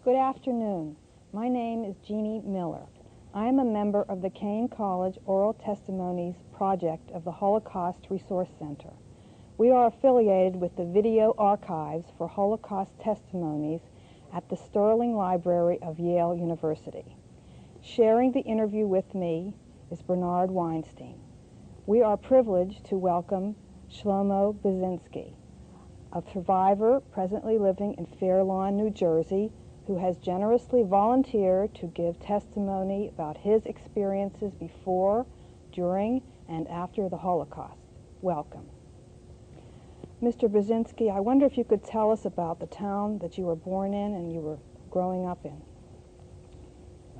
Good afternoon. My name is Jeannie Miller. I am a member of the Kean College Oral Testimonies project of the Holocaust Resource Center. We are affiliated with the Video Archives for Holocaust Testimonies at the Sterling Library of Yale University. Sharing the interview with me is Bernard Weinstein. We are privileged to welcome Shlomo Biezunski, a survivor presently living in Fair Lawn, New Jersey, who has generously volunteered to give testimony about his experiences before, during, and after the Holocaust. Welcome. Mr. Biezunski, I wonder if you could tell us about the town that you were born in and you were growing up in.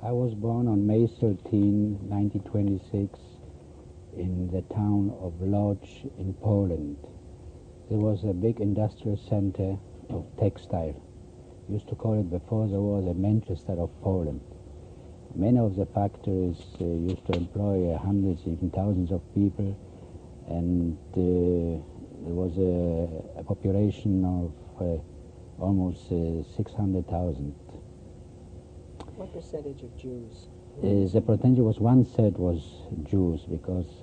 I was born on May 13, 1926, in the town of Lodz in Poland. There was a big industrial center of textile. Used to call it before the war the Manchester of Poland. Many of the factories used to employ hundreds, even thousands of people, and there was a population of almost 600,000. What percentage of Jews? The percentage was 1/3 was Jews, because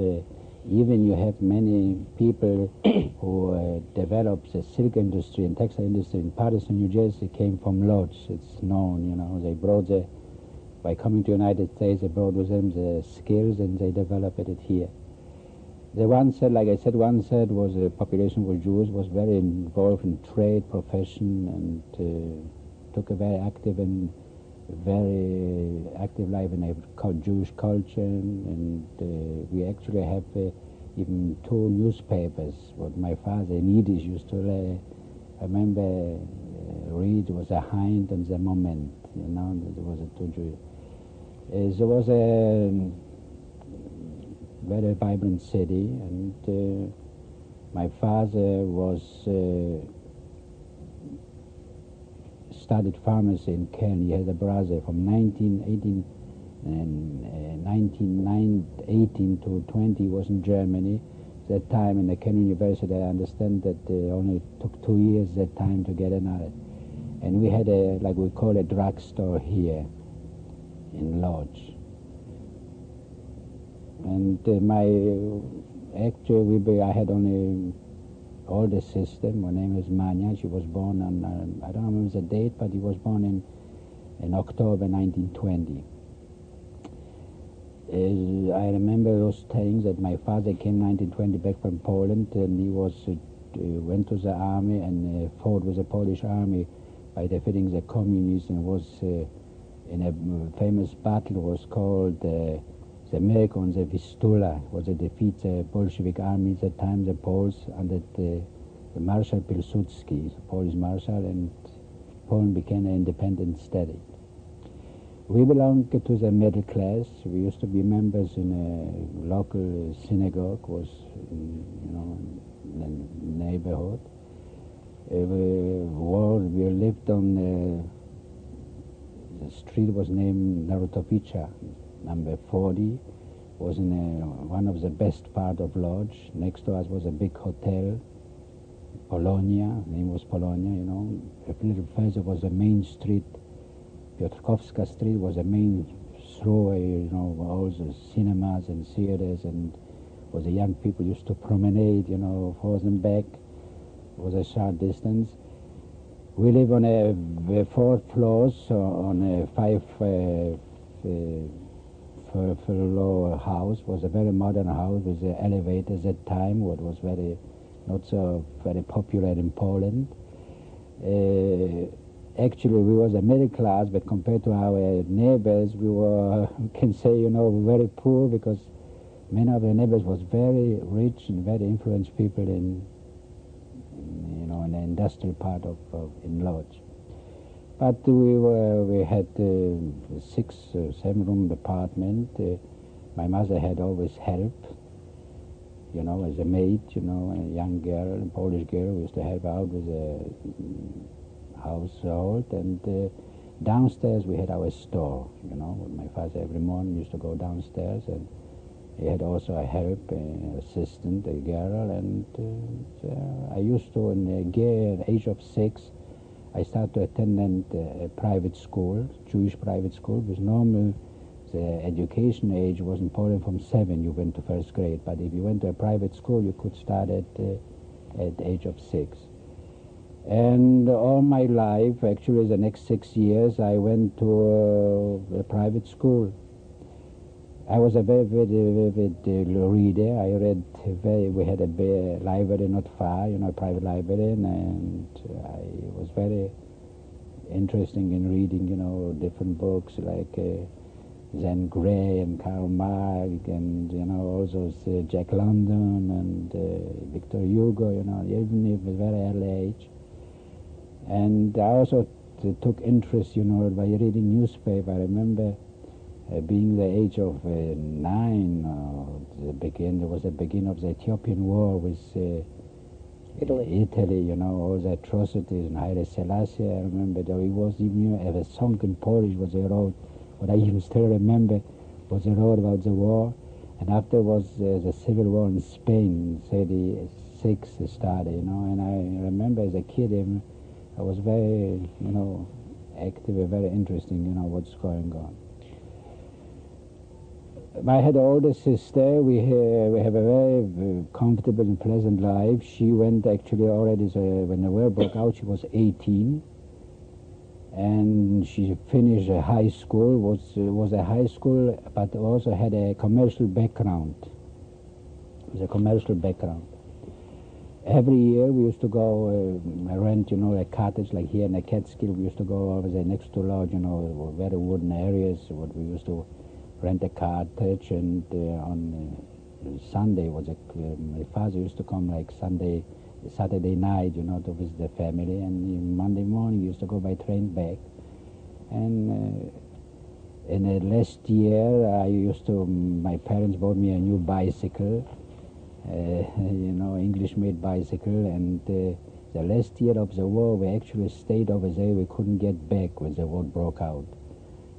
even you have many people who developed the silk industry and textile industry in Patterson, New Jersey, came from Lodz. It's known, you know. They brought by coming to the United States, they brought with them the skills and they developed it here. The 1/3, like I said, 1/3 was the population was Jews, was very involved in trade, profession, and took a very active life in Jewish culture, and we actually have even 2 newspapers. What my father in Yiddish used to, I remember, read was the Hind and the Moment. You know, there was a 2 Jewish. There was a very vibrant city, and my father was studied pharmacy in Kean. He had a brother from 1918 to 20 was in Germany. That time in the Kean University, I understand that only took 2 years that time to get another. And we had a, like we call a drugstore here in Lodz. And I had only older sister. My name is Manya. She was born on, I don't remember the date, but he was born in October 1920. I remember those things that my father came 1920 back from Poland, and he went to the army and fought with the Polish army by defeating the communists, and was in a famous battle was called the Miracle on the Vistula. Was a defeat the Bolshevik army at the time, the Poles, under the Marshal Piłsudski, the Polish marshal, and Poland became an independent state. We belonged to the middle class. We used to be members in a local synagogue, was in the neighborhood. We lived on the street was named Narutovica, number 40. Was in one of the best part of Lodz. Next to us was a big hotel, Polonia. The name was Polonia, you know. A little further was the main street. Piotrkowska Street was the main throughway, you know, all the cinemas and theaters, and where the young people used to promenade, you know, forth and back. It was a short distance. We live on a 4 floors on a 5 floor house. It was a very modern house with the elevators at that time, what was not so very popular in Poland. Actually, we was a middle class, but compared to our neighbors, we were, can say, you know, very poor, because many of the neighbors was very rich and very influential people in the industrial part of in Lodz. But we had a 6 or 7 room apartment. My mother had always help, you know, as a maid, you know, a young girl, a Polish girl. We used to help out with the household, and downstairs we had our store, you know. My father every morning used to go downstairs, and he had also a help, assistant, a girl, and I used to, in the age of 6, I started to attend a private school, Jewish private school, with normal. The education age was in Poland from 7, you went to first grade, but if you went to a private school, you could start at the age of 6. And all my life, actually the next 6 years, I went to a private school. I was a very reader. I read we had a library not far, a private library, and I was very interested in reading, different books like Zen Gray and Karl Marx and, all those Jack London and Victor Hugo, even at a very early age. And I also took interest, by reading newspaper. I remember being the age of 9, there was the beginning of the Ethiopian War with Italy, all the atrocities and Haile Selassie. I remember there was even a song in Polish was they wrote, what I even still remember was they wrote about the war. And after was the civil war in Spain, 36 started, and I remember as a kid, I was very, active, very interesting, what's going on. I had an older sister. We have a very comfortable and pleasant life. She went actually already, when the war broke out, she was 18. And she finished high school, was a high school, but also had a commercial background. It was a commercial background. Every year we used to go rent, a cottage like here in the Catskill. We used to go over there next to Lodz, very wooden areas. What we used to rent a cottage, and on Sunday my father used to come like Saturday night, to visit the family, and Monday morning used to go by train back. And in the last year, my parents bought me a new bicycle, English-made bicycle, and the last year of the war, we actually stayed over there. We couldn't get back when the war broke out.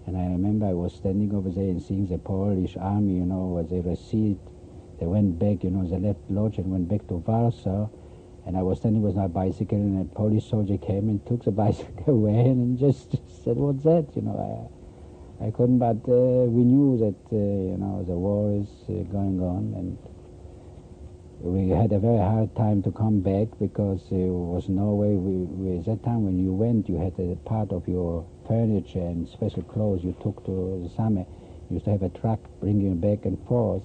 And I remember I was standing over there and seeing the Polish army, as they received, they went back, they left Lodz and went back to Warsaw. And I was standing with my bicycle, and a Polish soldier came and took the bicycle away and just said, "What's that?" I couldn't, but we knew that, the war is going on, and we had a very hard time to come back because there was no way. At that time when you went, you had a part of your furniture and special clothes you took to the summer. You used to have a truck bringing you back and forth.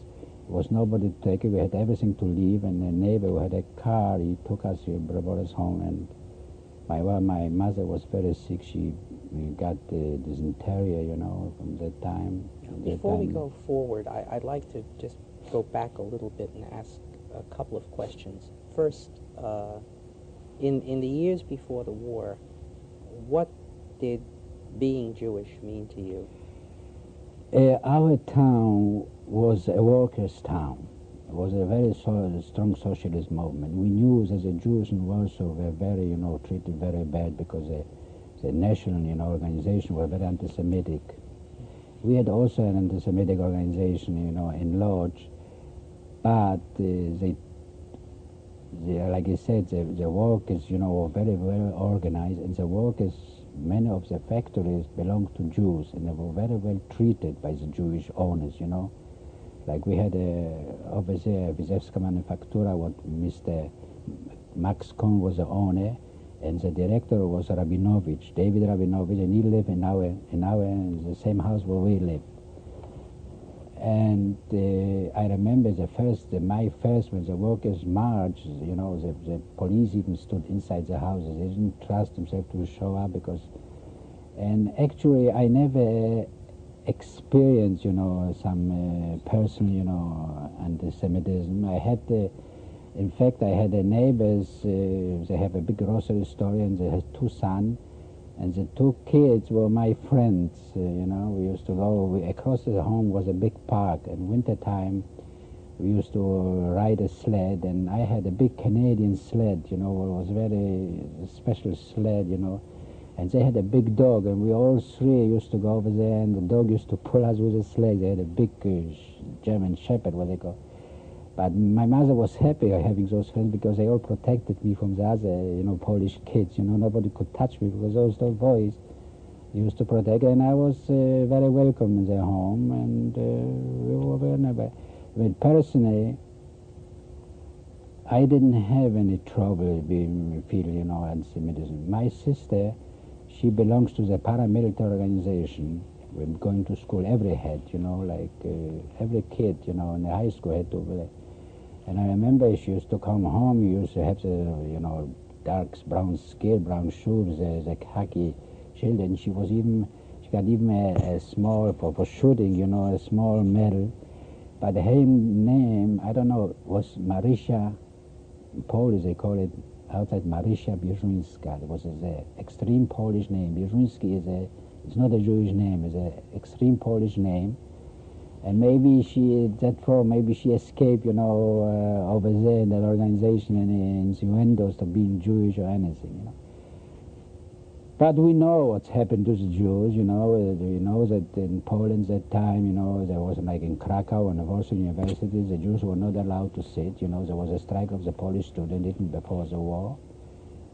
There was nobody to take it. We had everything to leave, and a neighbor who had a car, he took us, he brought us home. And my mother was very sick. She got dysentery, from that time. Before we go forward, I'd like to just go back a little bit and ask a couple of questions. First, in the years before the war, what did being Jewish mean to you? Our town was a workers' town. It was a very strong socialist movement. We knew that the Jews in Warsaw were very, treated very bad because the national, organization were very anti-Semitic. We had also an anti-Semitic organization, in Lodz, but like I said, the workers, were very, very organized, and the workers, many of the factories belonged to Jews, and they were very well treated by the Jewish owners, Like we had over there, BIEZUNSKA Manufaktura, what Mr. Max Kohn was the owner, and the director was Rabinovich, David Rabinovich, and he lived in the same house where we live. And I remember my first, when the workers marched, the police even stood inside the houses. They didn't trust themselves to show up and actually I never experienced, some personal, anti-Semitism. In fact, I had neighbors, they have a big grocery store, and they had 2 sons. And the 2 kids were my friends, We used to go, across the home was a big park. In wintertime, we used to ride a sled, and I had a big Canadian sled, it was very special sled, And they had a big dog, and we all 3 used to go over there, and the dog used to pull us with a sled. They had a big German Shepherd, what they call. But my mother was happy having those friends because they all protected me from the other, Polish kids. Nobody could touch me because those little boys used to protect, and I was very welcome in their home, and we were very never. But personally, I didn't have any trouble feeling, anti-Semitism. My sister, she belongs to the paramilitary organization. When going to school, every had, every kid, in the high school had to. And I remember she used to come home. You used to have the, dark brown skin, brown shoes, the khaki children. She got even a small for shooting, a small medal. But her name, I don't know, was Marysia. In Polish they call it outside Marysia BIEZUNSKA. It was an extreme Polish name. Biezunski it's not a Jewish name. It's an extreme Polish name. And maybe maybe she escaped, over there in that organization in Innuendos to being Jewish or anything, But we know what's happened to the Jews, We know that in Poland that time, there was like in Krakow and the Warsaw universities, the Jews were not allowed to sit, There was a strike of the Polish students even before the war,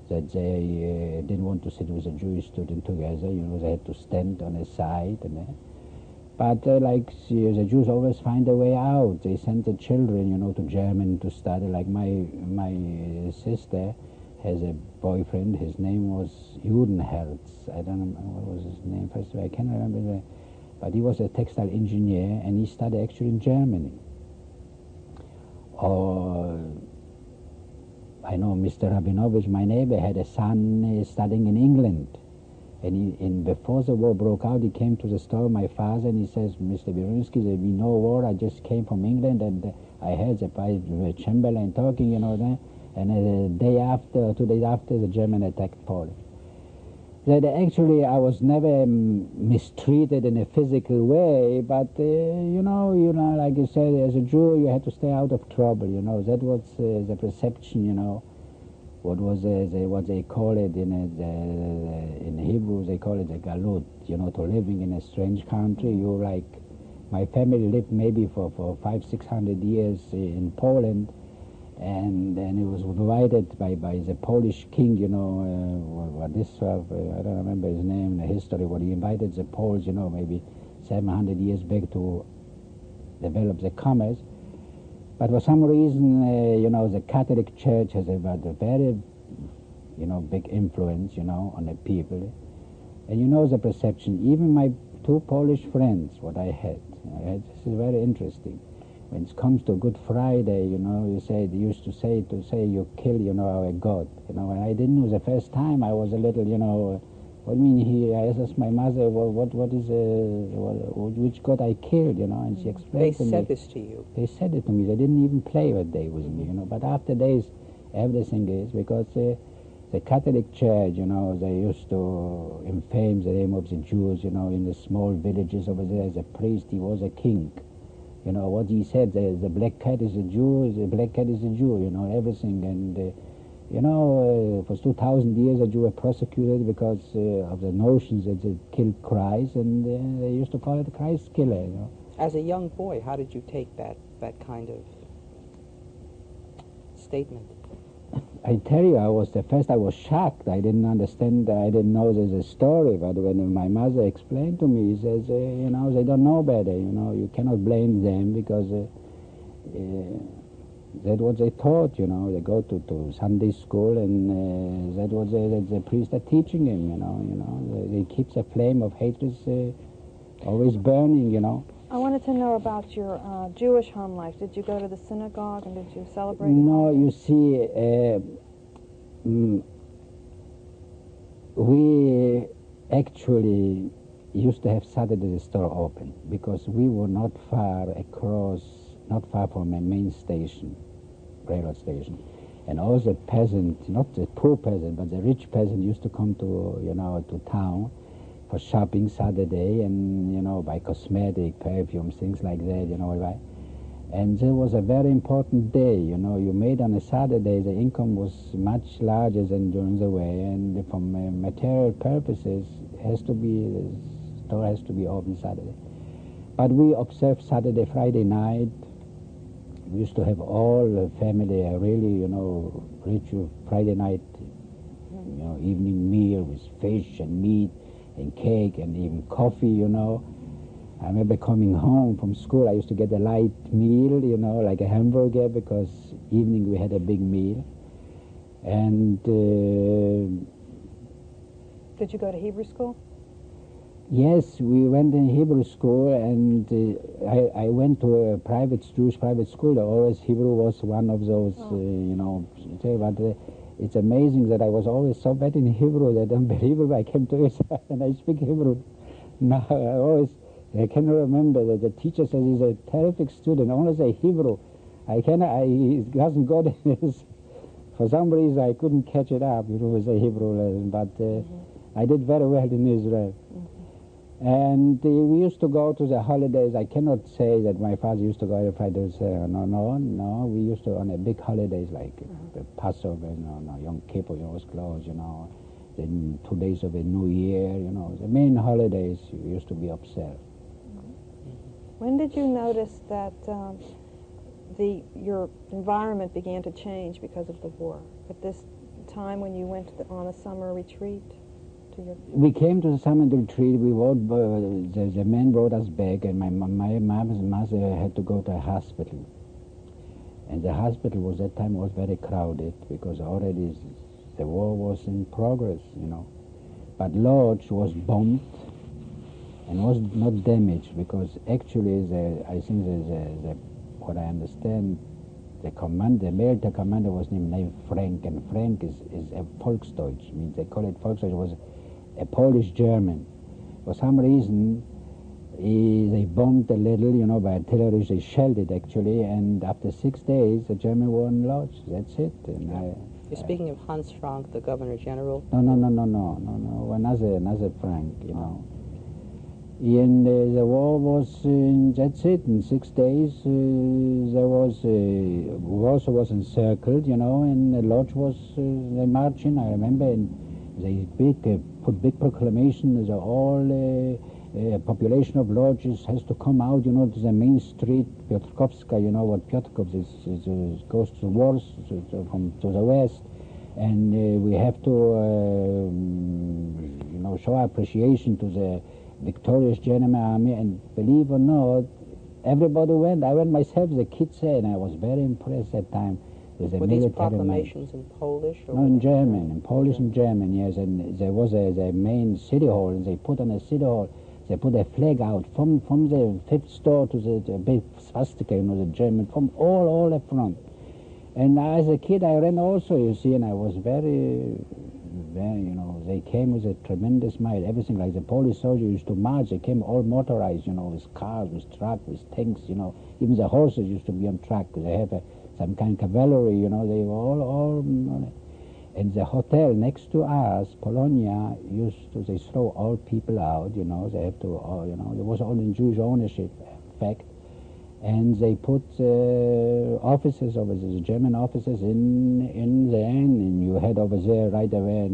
that they didn't want to sit with a Jewish student together, they had to stand on a side. But the Jews always find a way out. They send the children, to Germany to study. Like my sister has a boyfriend. His name was Judenherz. I don't know what was his name. First of all, I can't remember. But he was a textile engineer, and he studied actually in Germany. Or I know Mr. Rabinovich, my neighbor, had a son studying in England. And before the war broke out, he came to the store, my father, and he says, Mr. Biezunski, there'll be no war. I just came from England, and I heard the Chamberlain talking, and a day after, 2 days after, the German attacked Poland. That actually I was never mistreated in a physical way, but, like you said, as a Jew, you had to stay out of trouble, That was the perception, what they call it in Hebrew, they call it a galut, to living in a strange country. My family lived maybe for 500-600 years in Poland, and then it was divided by the Polish king, I don't remember his name in the history, what he invited the Poles, maybe 700 years back to develop the commerce. But for some reason, the Catholic Church has a very, big influence, on the people. And the perception, even my two Polish friends, what I had, this is very interesting. When it comes to Good Friday, they used to say you kill, our God. And I didn't know the first time, I was a little, what do you mean I asked my mother, what is, which God I killed, and she explained to me. They said this to you? They said it to me. They didn't even play that day with me, But after days, everything is, because the Catholic Church, they used to infame the name of the Jews, in the small villages over there. As a priest, he was a king. What he said, the black cat is a Jew, the black cat is a Jew, everything. And for 2,000 years, the Jews were persecuted because of the notions that they killed Christ, and they used to call it Christ killer. As a young boy, how did you take that kind of statement? I tell you, I was shocked. I didn't understand. I didn't know there's a story. But when my mother explained to me, she says, they don't know better. You cannot blame them because that's what they taught. They go to Sunday school, and that's what the priests are teaching them. They keep the flame of hatred always burning. I wanted to know about your Jewish home life. Did you go to the synagogue, and did you celebrate? No, you see, we actually used to have Saturday store open because we were not far from a main station, railroad station. And all the peasants, not the poor peasant, but the rich peasant used to come to town for shopping Saturday, and buy cosmetic, perfumes, things like that, right? And it was a very important day, you made on a Saturday, the income was much larger than during the way, and from material purposes, the store has to be open Saturday. But we observed Saturday, Friday night, we used to have all the family, really, ritual Friday night, evening meal with fish and meat and cake and even coffee, I remember coming home from school, I used to get a light meal, like a hamburger, because evening we had a big meal. And Did you go to Hebrew school? yes, we went in Hebrew school, and I went to a Jewish private school. Always Hebrew was one of those, but it's amazing that I was always so bad in Hebrew that unbelievable. I came to Israel and I speak Hebrew. Now I can remember that the teacher says he's a terrific student, only say Hebrew. He doesn't go there. For some reason I couldn't catch it up, with the Hebrew lesson, but I did very well in Israel. And we used to go to the holidays. I cannot say that my father used to go every Friday. No. We used to on a big holidays like the Passover, Yom Kippur was closed, then 2 days of a New Year, the main holidays we used to be upset. When did you notice that your environment began to change because of the war? At this time when you went on a summer retreat? We came to the summer retreat. The men brought us back, and my mom's mother had to go to a hospital. And the hospital that time was very crowded because already the war was in progress, But Lodz was bombed and was not damaged because actually, I think what I understand, the military commander was named Frank, and Frank is a Volksdeutsch. Means they call it Volksdeutsch. Was a Polish German. For some reason, they bombed a little, by artillery. They shelled it actually, and after 6 days, the German were in Lodz. That's it. And You're speaking of Hans Frank, the Governor General? No. Another Frank, And the war was, that's it. In 6 days, Warsaw was encircled, and Lodz was, they marching, I remember, and they put big proclamation that all population of Lodz has to come out, to the main street, Piotrkowska, what Piotrkowska is, goes to Warsaw, to the west, and we have to, show our appreciation to the victorious German army, and believe or not, everybody went. I went myself, the kids said, and I was very impressed that time with the military. Were these proclamations in Polish? Or no, in German, in Polish and German, yes. And there was the main city hall, and they put on a city hall, they put a flag out from the fifth store to the big swastika, the German, from all the front. And as a kid, I ran also, you see, and I was very, they came with a tremendous might, everything like the Polish soldiers used to march. They came all motorized, with cars, with trucks, with tanks, even the horses used to be on track. They have some kind of cavalry, they were all. And the hotel next to us, Polonia, they throw all people out, they have to, there was all in Jewish ownership, in fact. And they put officers over there, the German officers in there, and you had over there right away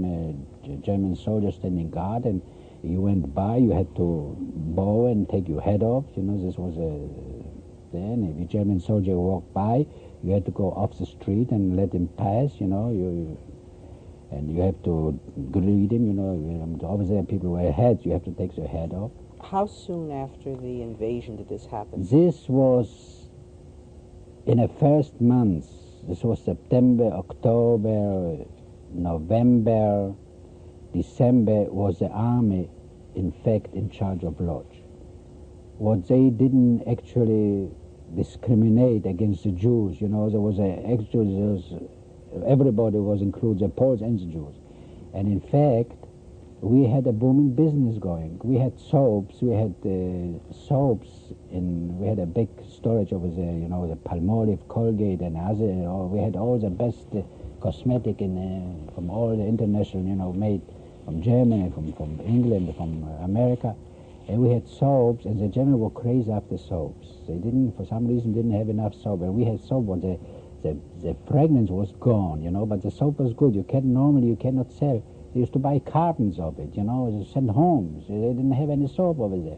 a German soldier standing guard, and you went by, you had to bow and take your head off, this was then if a German soldier walked by, you had to go off the street and let him pass, and you have to greet him, over there people wear hats, you have to take their head off. How soon after the invasion did this happen? This was in the first months. This was September, October, November, December was the army, in fact, in charge of Lodz. What they didn't actually discriminate against the Jews, there was everybody was included, the Poles and the Jews. And in fact, we had a booming business going. We had soaps, we had we had a big storage over there, the Palmolive, Colgate, and other, we had all the best cosmetic from all the international, made from Germany, from England, from America. And we had soaps, and the Germans were crazy after soaps. They for some reason, didn't have enough soap. And we had soap, but the fragrance was gone, but the soap was good. You cannot sell. They used to buy cartons of it, send home. So they didn't have any soap over there.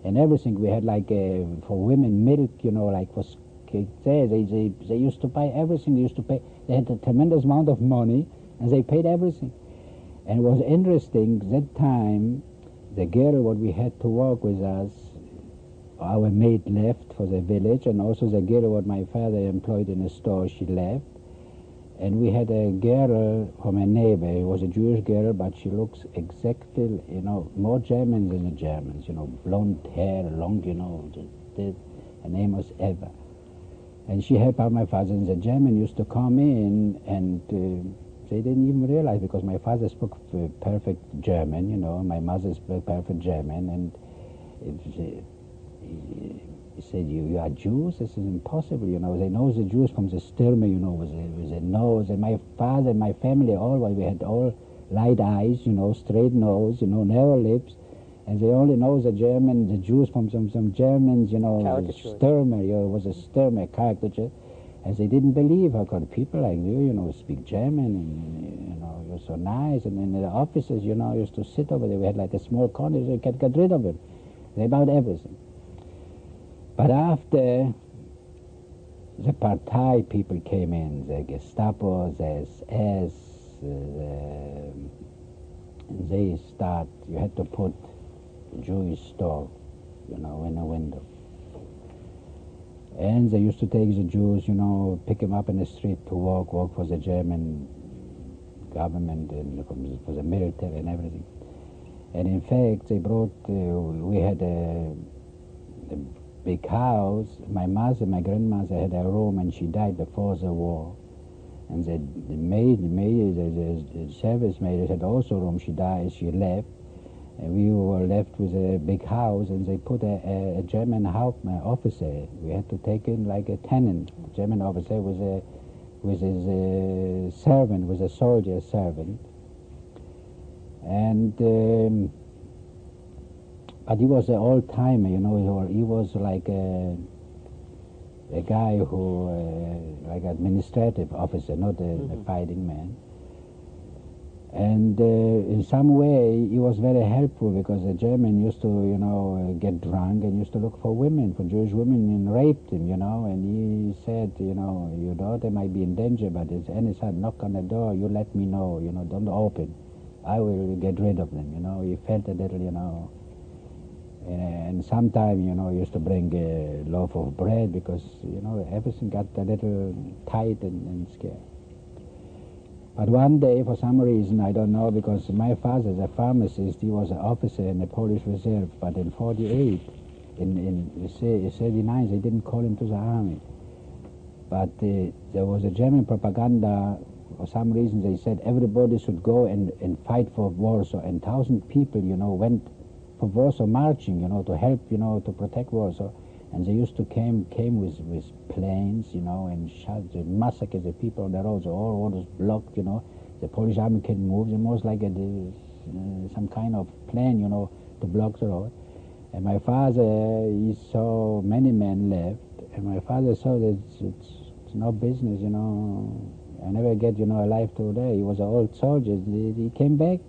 And everything we had, like for women, milk, like for there. They used to buy everything. They used to pay. They had a tremendous amount of money, and they paid everything. And it was interesting that time. The girl what we had to work with us, our maid left for the village, and also the girl what my father employed in a store, she left. And we had a girl from a neighbor. It was a Jewish girl, but she looks exactly, more German than the Germans. Blonde hair, long, her name was Eva. And she helped out my father. And the German used to come in, and they didn't even realize, because my father spoke perfect German, my mother spoke perfect German, and he said, you are Jews? This is impossible, They know the Jews from the Stürme, with the nose. And my father and my family, we had all light eyes, straight nose, narrow lips. And they only know the Jews from some Germans, Stürme, it was a Stürme caricature. And they didn't believe, how could people like you, speak German, and, you're so nice. And then the officers, used to sit over there. We had like a small corner, they could get rid of it. About everything. But after the Partei people came in, the Gestapo, the SS, they start, you had to put a Jewish store, in a window. And they used to take the Jews, pick them up in the street to work for the German government and for the military and everything. And in fact, they brought, we had a big house. My grandmother had a room, and she died before the war. And the service maid had also a room. She died, she left. And we were left with a big house, and they put a German officer. We had to take in like a tenant, German officer with his servant, with a soldier servant. And but he was an old-timer, he was like a guy who, like administrative officer, not a fighting man. And in some way, he was very helpful, because the German used to, get drunk and used to look for women, for Jewish women, and raped them, And he said, your daughter might be in danger, but if any side knock on the door, you let me know, don't open. I will get rid of them, He felt a little, and sometimes, he used to bring a loaf of bread, because, everything got a little tight and scared. But one day, for some reason, I don't know, because my father, the pharmacist, he was an officer in the Polish Reserve, but in 48, in 39, they didn't call him to the army. But there was a German propaganda. For some reason, they said everybody should go and fight for Warsaw, and 1,000 people, went for Warsaw marching, to help, to protect Warsaw. And they used to came with planes, and shot, they massacred the people on the roads. All roads was blocked, The Polish army couldn't move. It was like some kind of plane, to block the road. And my father, he saw many men left, and my father saw that it's no business, I never get, alive today. He was an old soldier. He came back.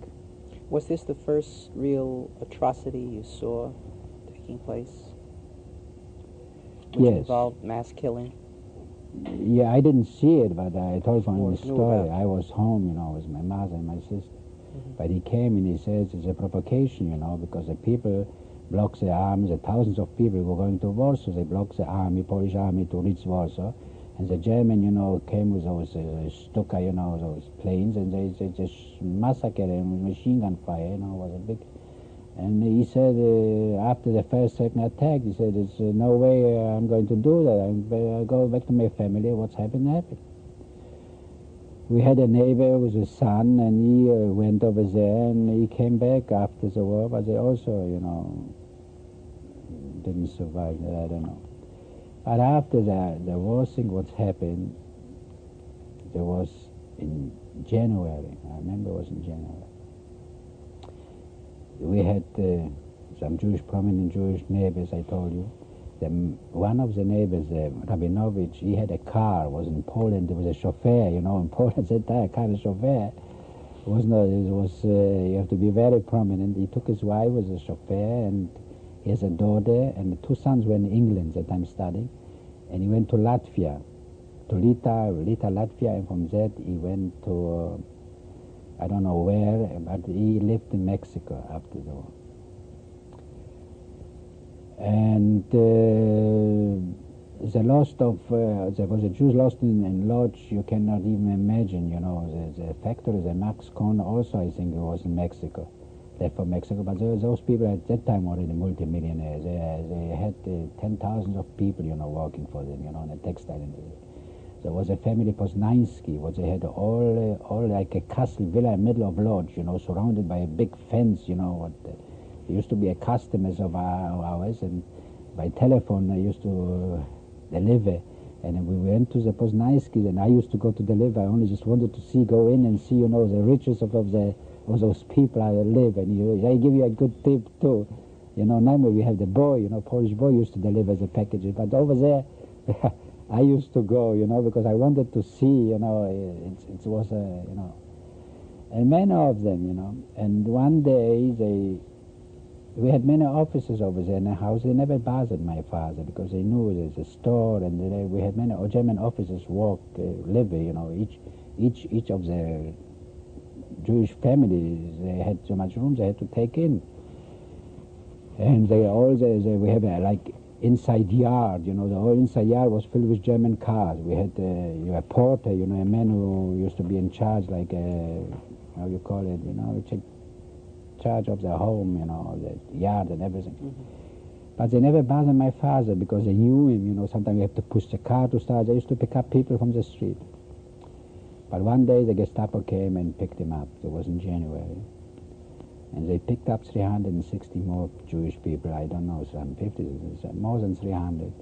Was this the first real atrocity you saw taking place? Which Yes. involved mass killing? Yeah, I didn't see it, but I told him the story. About. I was home, with my mother and my sister. Mm-hmm. But he came and he says it's a provocation, because the people blocked the army. The thousands of people were going to Warsaw. They blocked the army, Polish army, to reach Warsaw. And the German, came with those Stuka, those planes, and they just massacred them with machine gun fire, it was a big... And he said, after the second attack, he said, there's no way I'm going to do that. I'll go back to my family. What's happened. We had a neighbor with a son, and he went over there, and he came back after the war, but they also, didn't survive that, I don't know. But after that, the worst thing what happened, there was in January, I remember it was in January, we had some prominent Jewish neighbors, I told you. One of the neighbors, Rabinovich, he had a car, was in Poland, there was a chauffeur, in Poland, that kind of chauffeur. You have to be very prominent. He took his wife as a chauffeur, and he has a daughter, and the two sons were in England that I'm studying. And he went to Latvia, to Lita, Latvia, and from that he went to, I don't know where, but he lived in Mexico after the war. And the loss of, there was a Jews lost in Lodz, you cannot even imagine, you know, the factory, the Max Kohn also, I think it was in Mexico, left for Mexico, but those people at that time already multimillionaires. They had 10,000 of people, you know, working for them, you know, in the textile industry. There was a family, Posnansky, what they had all like a castle villa in the middle of Lodz, you know, surrounded by a big fence, you know. They used to be a customers of ours, and by telephone they used to deliver. And we went to the Posnanskys, and I used to go to deliver. I only just wanted to go in and see, you know, the riches of those people I live, and they give you a good tip too. You know, now we have the boy, you know, Polish boy used to deliver the packages, but over there, I used to go, you know, because I wanted to see, you know, it was, you know, and many of them, you know. And one day we had many offices over there in the house. They never bothered my father because they knew there's a store, and we had many German officers live, you know, each of their Jewish families, they had so much room they had to take in. And we have like inside yard, you know, the whole inside yard was filled with German cars. We had a porter, you know, a man who used to be in charge, like how you call it, you know, charge of the home, you know, the yard and everything. Mm-hmm. But they never bothered my father because they knew him, you know. Sometimes you have to push the car to start. They used to pick up people from the street. But one day the Gestapo came and picked him up. It was in January. And they picked up 360 more Jewish people. I don't know, some 50, more than 300.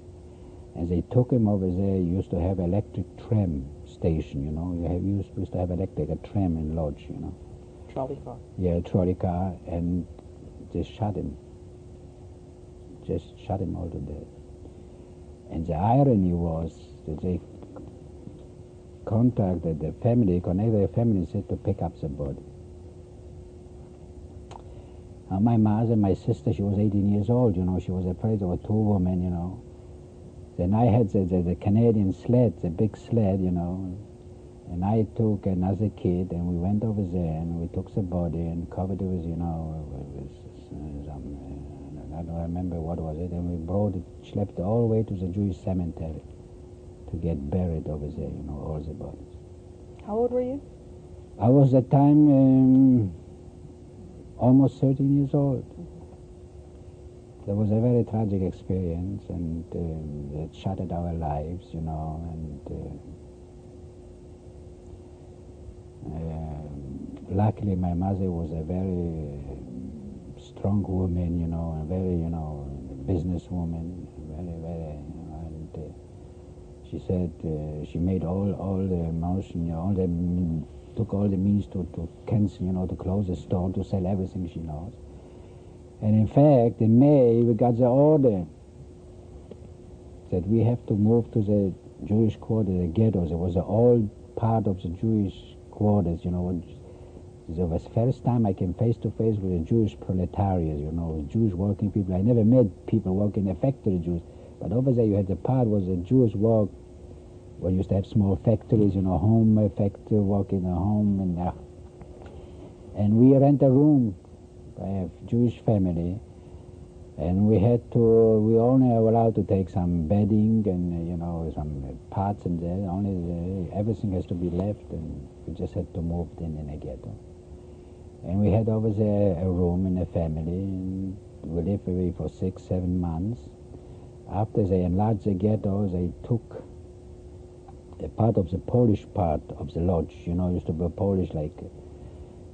And they took him over there. You used to have electric tram station, you know. You used to have a tram in Lodz, you know. Trolley car? Yeah, trolley car, and just shot him. Just shot him all to death. And the irony was that they connected the family and said to pick up the body. My mother, my sister, she was 18 years old, you know, she was afraid there were two women, you know. Then I had the Canadian sled, the big sled, you know, and I took another kid, and we went over there, and we took the body and covered it with, you know, with some, I don't remember what was it, and we schlepped it all the way to the Jewish cemetery to get buried over there, you know, all the bodies. How old were you? I was at the time almost 13 years old. That was a very tragic experience, and it shattered our lives, you know, and luckily my mother was a very strong woman, you know, a very, you know, businesswoman, very, very, you know, and she said she made all the motion, you know, took all the means to cancel, you know, to close the store, to sell everything she knows. And in fact, in May, we got the order that we have to move to the Jewish quarter, the ghettos. It was an old part of the Jewish quarters, you know. It was the first time I came face to face with the Jewish proletariat, you know, Jewish working people. I never met people working in a factory, Jews. But over there you had the part was the Jewish work, where you used to have small factories, you know, home factory, work in a home, and we rent a room by a Jewish family, and we only were allowed to take some bedding and, you know, some parts in there. Everything has to be left, and we just had to move in a ghetto. And we had over there a room in a family, and we lived away for 6-7 months. After they enlarged the ghetto, they took a part of the Polish part of the Lodz, you know, used to be Polish, like,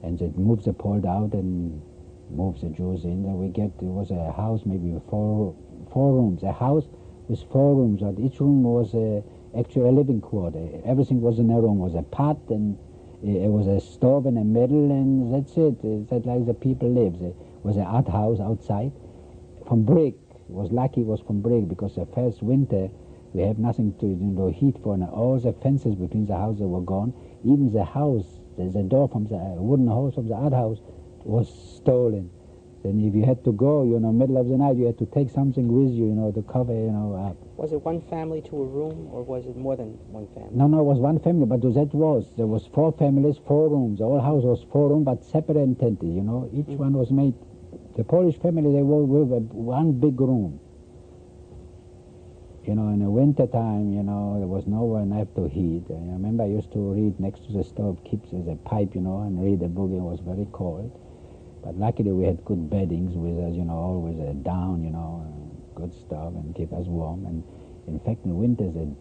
and they moved the Poles out and moved the Jews in. And it was a house maybe with four rooms, a house with 4 rooms, but each room was actually a living quarter. Everything was in a room, was a pot, and it was a stove in the middle, and that's it. That's like the people lived. It was an outhouse outside from brick. It was lucky it was from brick, because the first winter we have nothing to, you know, heat for, and all the fences between the houses were gone. Even the house, the door from the wooden house of the outhouse was stolen. Then if you had to go, middle of the night, you had to take something with you, to cover, up. Was it one family to a room, or was it more than one family? No, it was one family, but there was 4 families, 4 rooms. The whole house was 4 rooms, but separate and tented, Each one was made. The Polish family, they were with one big room. In the winter time, there was nowhere left to heat. I remember I used to read next to the stove, keeps as a pipe, and read a book. It was very cold. But luckily we had good beddings with us, always a down, good stuff, and keep us warm. And in fact, in winters, the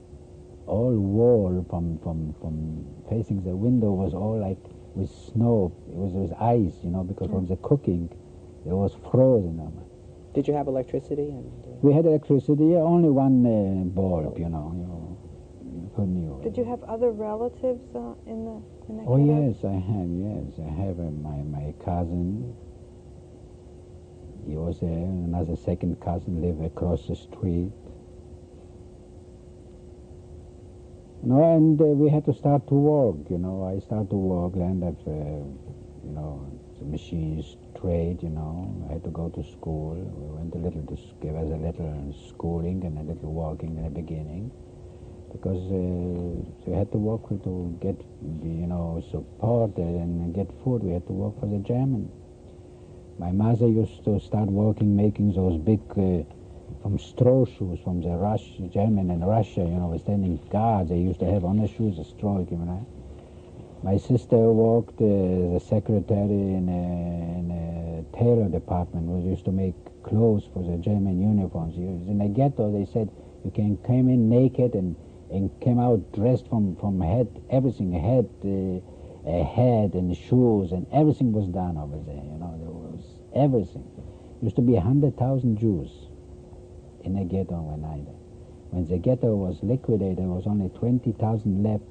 all wall from facing the window was all like with snow. It was with ice, because from the cooking, it was frozen. Did you have electricity? We had electricity, only one bulb, you couldn't use. Did you have other relatives in the Oh, ghetto? yes, I have, I have my cousin. He was there. Another second cousin lived across the street. And we had to start to work, I started to work, learned that, the machines trade, I had to go to school. We went give us a little schooling and a little working in the beginning. Because we had to work to get, support and get food. We had to work for the German. My mother used to start working, making those big, from straw shoes from the German and Russia, standing guards. They used to have on the shoes a straw, My sister worked as a secretary in a tailor department, which used to make clothes for the German uniforms. In the ghetto, they said you can come in naked and came out dressed from head, everything, head and shoes, and everything was done over there, there was everything. Used to be 100,000 Jews in the ghetto when the ghetto was liquidated, there was only 20,000 left,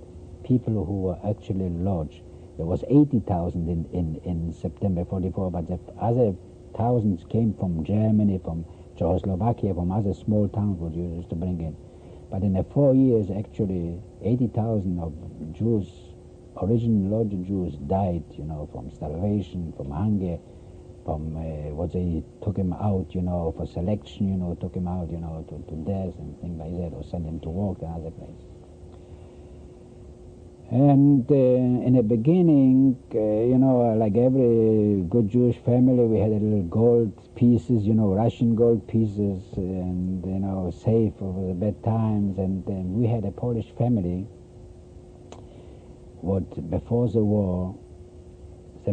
people who were actually lodged. There was 80,000 in September 44, but the other thousands came from Germany, from Czechoslovakia, from other small towns which used to bring in. But in the 4 years, actually, 80,000 of Jews, original lodged Jews, died, from starvation, from hunger, from what they took him out, for selection, took him out, to death and things like that, or sent him to work in other places. And in the beginning, like every good Jewish family, we had a little gold pieces, Russian gold pieces, and, safe for the bad times. And we had a Polish family, before the war, the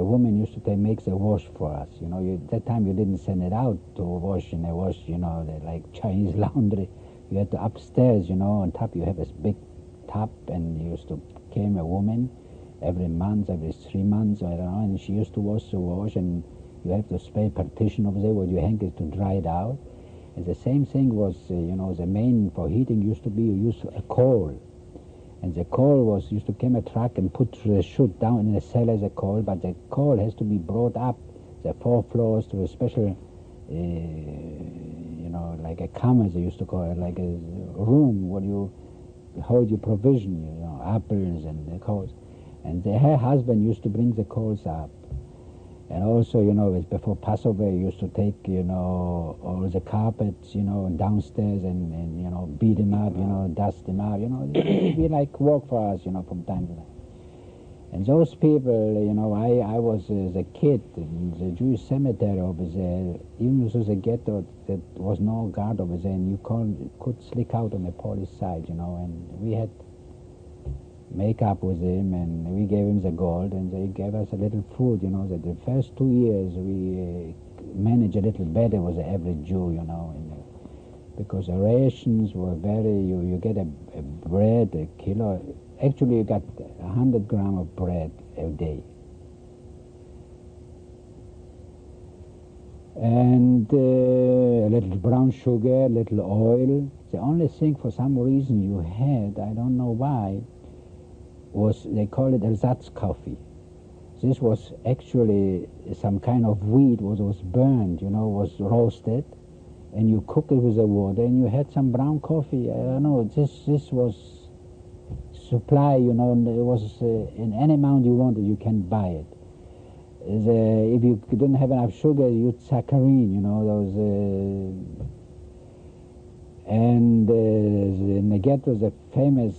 woman used to make the wash for us. That time you didn't send it out to wash in a wash, like Chinese laundry. You had to upstairs, on top you have this big tub, and came a woman every month, every 3 months, I don't know, and she used to wash the wash, and you have to spray partition over there where you hang it to dry it out. And the same thing was, the main for heating used to be you use a coal. And the coal used to come a truck and put the chute down in the cellar, the coal, but the coal has to be brought up the 4 floors to a special, like a kamer, they used to call it, like a room where you hold your provision, apples and the coals. And her husband used to bring the coals up. And also, before Passover, he used to take, all the carpets, downstairs and beat them up, dust them up, it would be like work for us, from time to time. And those people, I was as a kid in the Jewish cemetery over there, even though it was a ghetto, there was no guard over there, and you could sneak out on the Polish side, and we had make up with him, and we gave him the gold, and they gave us a little food, that the first 2 years we managed a little better with the average Jew, because the rations were you get a bread, a kilo, actually you got 100 grams of bread a day. And a little brown sugar, a little oil. The only thing for some reason you had, I don't know why, was they call it ersatz coffee. This was actually some kind of wheat was burned, was roasted, and you cook it with the water, and you had some brown coffee. I don't know, this was supply, it was in any amount you wanted, you can buy it. if you didn't have enough sugar, you use saccharin, you know, those. And in the ghetto, the famous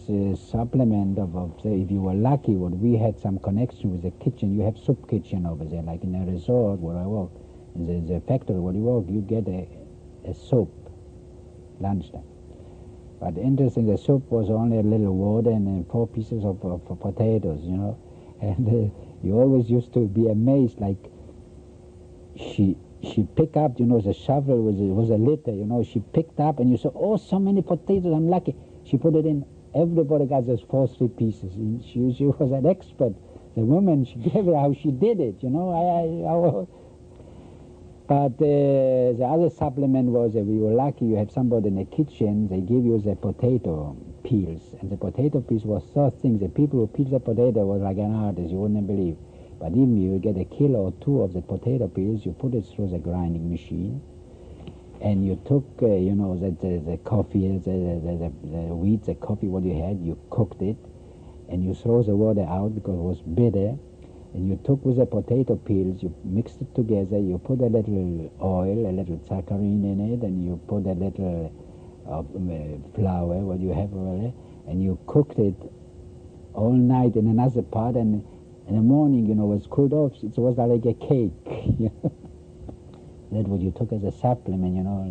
supplement of if you were lucky, what we had some connection with the kitchen. You have soup kitchen over there, like in a resort where I work. In the factory where you work, you get a soup lunchtime. But interesting, the soup was only a little water and then 4 pieces of potatoes, you know. And you always used to be amazed, like she picked up, you know, the shovel was a litter, you know. She picked up and you said, oh, so many potatoes, I'm lucky. She put it in. Everybody got those 4 pieces. And she was an expert. The woman, she gave it how she did it, you know. But the other supplement was that we were lucky. You had somebody in the kitchen. They give you the potato peels, and the potato peels was so thin. The people who peel the potato was like an artist. You wouldn't believe. But even you get a kilo or 2 of the potato peels, you put it through the grinding machine, and you took, you know, the coffee, the wheat, the coffee, what you had, you cooked it, and you throw the water out because it was bitter. And you took with the potato peels, you mixed it together, you put a little oil, a little saccharin in it, and you put a little flour, what you have over there, and you cooked it all night in another pot, and in the morning, you know, it was cooled off. It was like a cake. You know? That's what you took as a supplement, you know.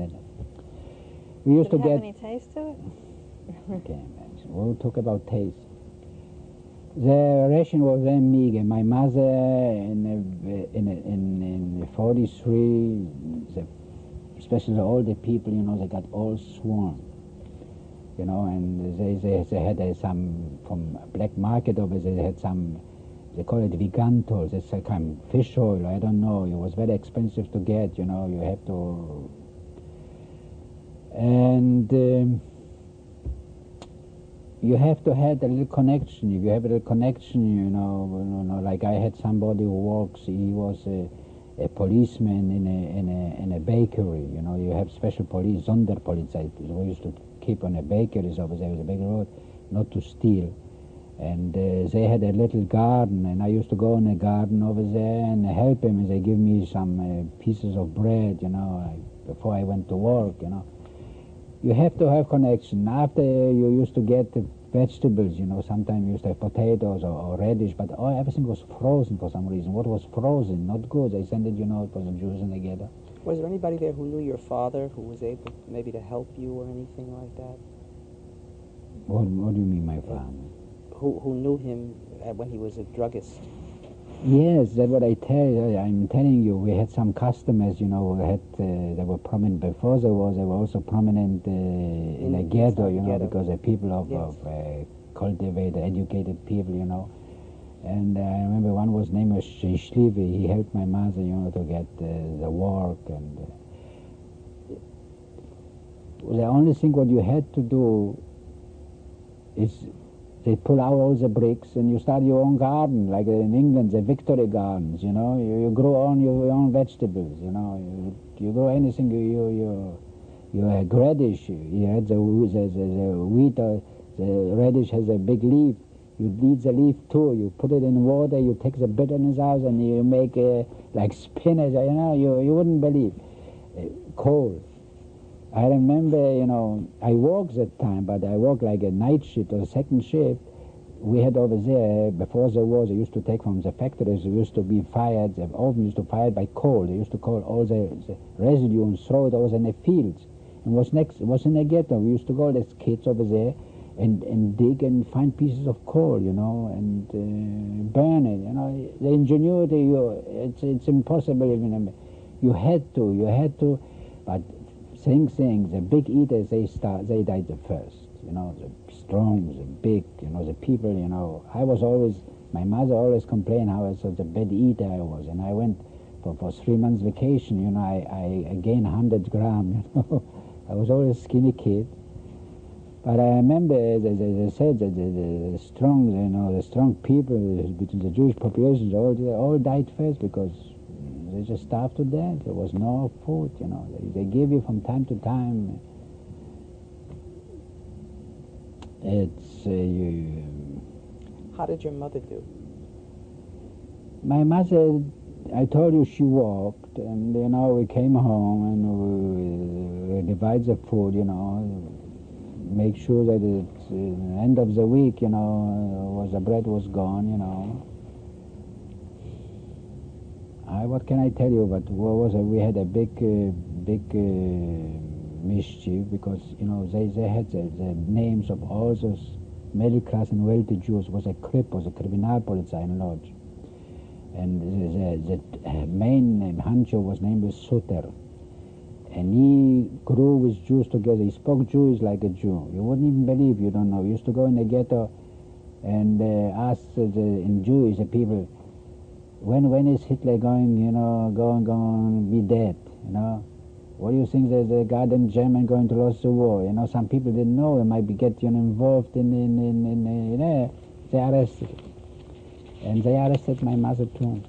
We used Did to it have get... any taste to it? Okay, we'll talk about taste. The ration was very meager. My mother in 43, especially the older people, you know, they got all sworn, you know, and they had some from black market over there. They had some, they call it vigantol. It's a kind of fish oil. I don't know. It was very expensive to get. You know, you have to. And you have to have a little connection. If you have a little connection, you know, like I had somebody who works. He was a policeman in a bakery. You know, you have special police, Sonderpolizei. We used to keep on the bakeries over there with a big road, not to steal. And they had a little garden, and I used to go in the garden over there and help them. And they give me some pieces of bread, you know, before I went to work, you know. You have to have connection. After you used to get vegetables, you know, sometimes you used to have potatoes or radish, but everything was frozen for some reason. What was frozen? Not good. They sent it, you know, it was the Jews in the ghetto. Was there anybody there who knew your father, who was able maybe to help you or anything like that? What do you mean, my father? Who knew him when he was a druggist? Yes, that's what I tell you. I'm telling you, we had some customers, you know, they were prominent before the war. They were also prominent in the ghetto, you know, because the people of cultivated, educated people, you know. And I remember one was named Shlivi. He helped my mother, you know, to get the work. And the only thing what you had to do is they pull out all the bricks and you start your own garden, like in England, the Victory Gardens, you know. You grow on your own vegetables, you know. You grow anything, you have radish. You had the wheat, the radish has a big leaf. You eat the leaf too. You put it in water, you take the bitterness out, and you make like spinach, you know. You wouldn't believe. Coal. I remember, you know, I worked that time, but I worked like a night shift or a second shift. We had over there, before the war, they used to take from the factories, they used to be fired, the oven used to fire by coal. They used to call all the residue and throw it over in the fields. And was in the ghetto. We used to go as kids over there and dig and find pieces of coal, you know, and burn it, you know. The ingenuity, it's impossible even. You had to, but same thing, the big eaters, they died the first, you know, the strong, the big, you know, the people, you know. My mother always complained how I was such a bad eater I was, and I went for 3 months vacation, you know, I gained 100 grams, you know. I was always a skinny kid. But I remember, they said that the strong, you know, the strong people between the Jewish populations, they all died first because they just starved to death. There was no food, you know. They give you from time to time. It's How did your mother do? my mother I told you she walked, and you know we came home and we divide the food, you know, make sure that at the end of the week, you know, the bread was gone, you know. What can I tell you? But what was it? We had a big mischief because you know they had the names of all those middle class and wealthy Jews. Was a KRIP, was a Kriminalpolizei in Lodz, and the main honcho was named Suter, and he grew with Jews together. He spoke Jewish like a Jew. You wouldn't even believe. You don't know. He used to go in the ghetto and ask in Jewish the people, when is Hitler going, you know, going to be dead, you know? What do you think that the goddamn German going to lose the war? You know, some people didn't know. They might be getting involved in you know, they arrested. And they arrested my mother too.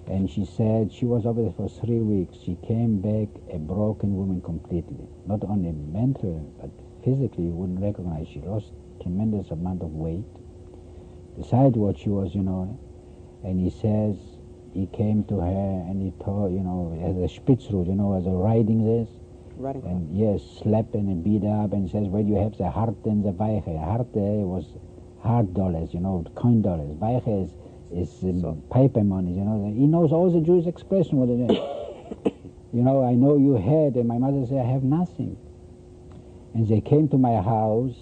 And she said she was over there for 3 weeks. She came back a broken woman completely. Not only mentally, but physically you wouldn't recognize. She lost tremendous amount of weight. Besides what she was, you know. And he says he came to her and he told, you know, as a Spitzrud, you know, as a riding this. Riding. And yes, slapping and beat up and says, where do you have the harte and the weiche? Harte was hard dollars, you know, coin dollars. Weiche is paper money, you know. He knows all the Jewish expression what it is. You know, I know you had, and my mother said, I have nothing. And they came to my house,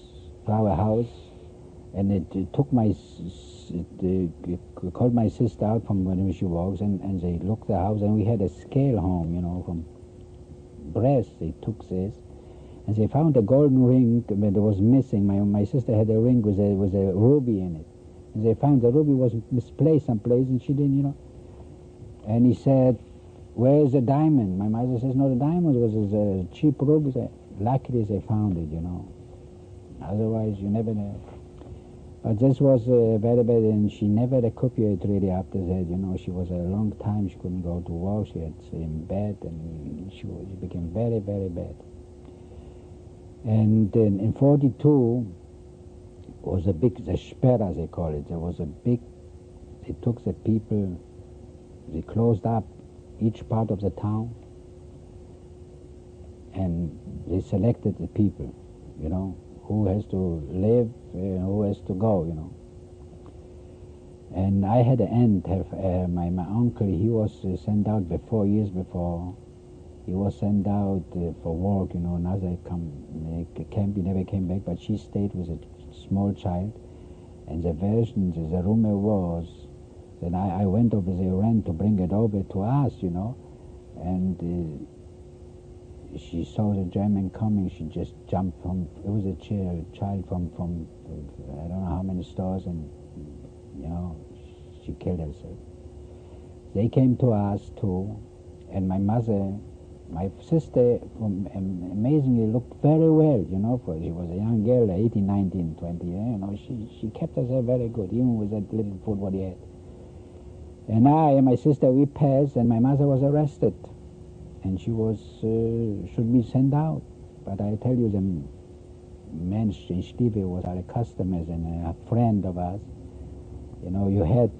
to our house, and it took called my sister out from when she walks, and they looked the house, and we had a scale home, you know, from brass. They took this, and they found a golden ring that was missing. My sister had a ring with a ruby in it, and they found the ruby was misplaced someplace, and she didn't, you know. And he said, where is the diamond? My mother says, no, the diamond was a cheap ruby. Luckily they found it, you know. Otherwise you never know. But this was very bad, and she never recuperated really after that. You know, she was a long time, she couldn't go to work, she had to stay in bed, and she became very, very bad. And then in 42 was a big, the Sperr, as they call it. There was a big, they took the people, they closed up each part of the town, and they selected the people, you know, who has to live, who has to go, you know. And I had an aunt, my uncle, he was sent out years before. He was sent out for work, you know, another camp, he never came back, but she stayed with a small child. And the rumor was that I went over there, ran to bring it over to us, you know, and she saw the German coming, she just jumped from, it was a child from I don't know how many stores, and, you know, she killed herself. They came to us too, and my mother, my sister, amazingly looked very well, you know, for she was a young girl, 18, 19, 20, you know, she kept herself very good, even with that little food what he had. And I and my sister, we passed, and my mother was arrested. And she was should be sent out, but I tell you, the men in Stiebe was our customers and a friend of us. You know, you had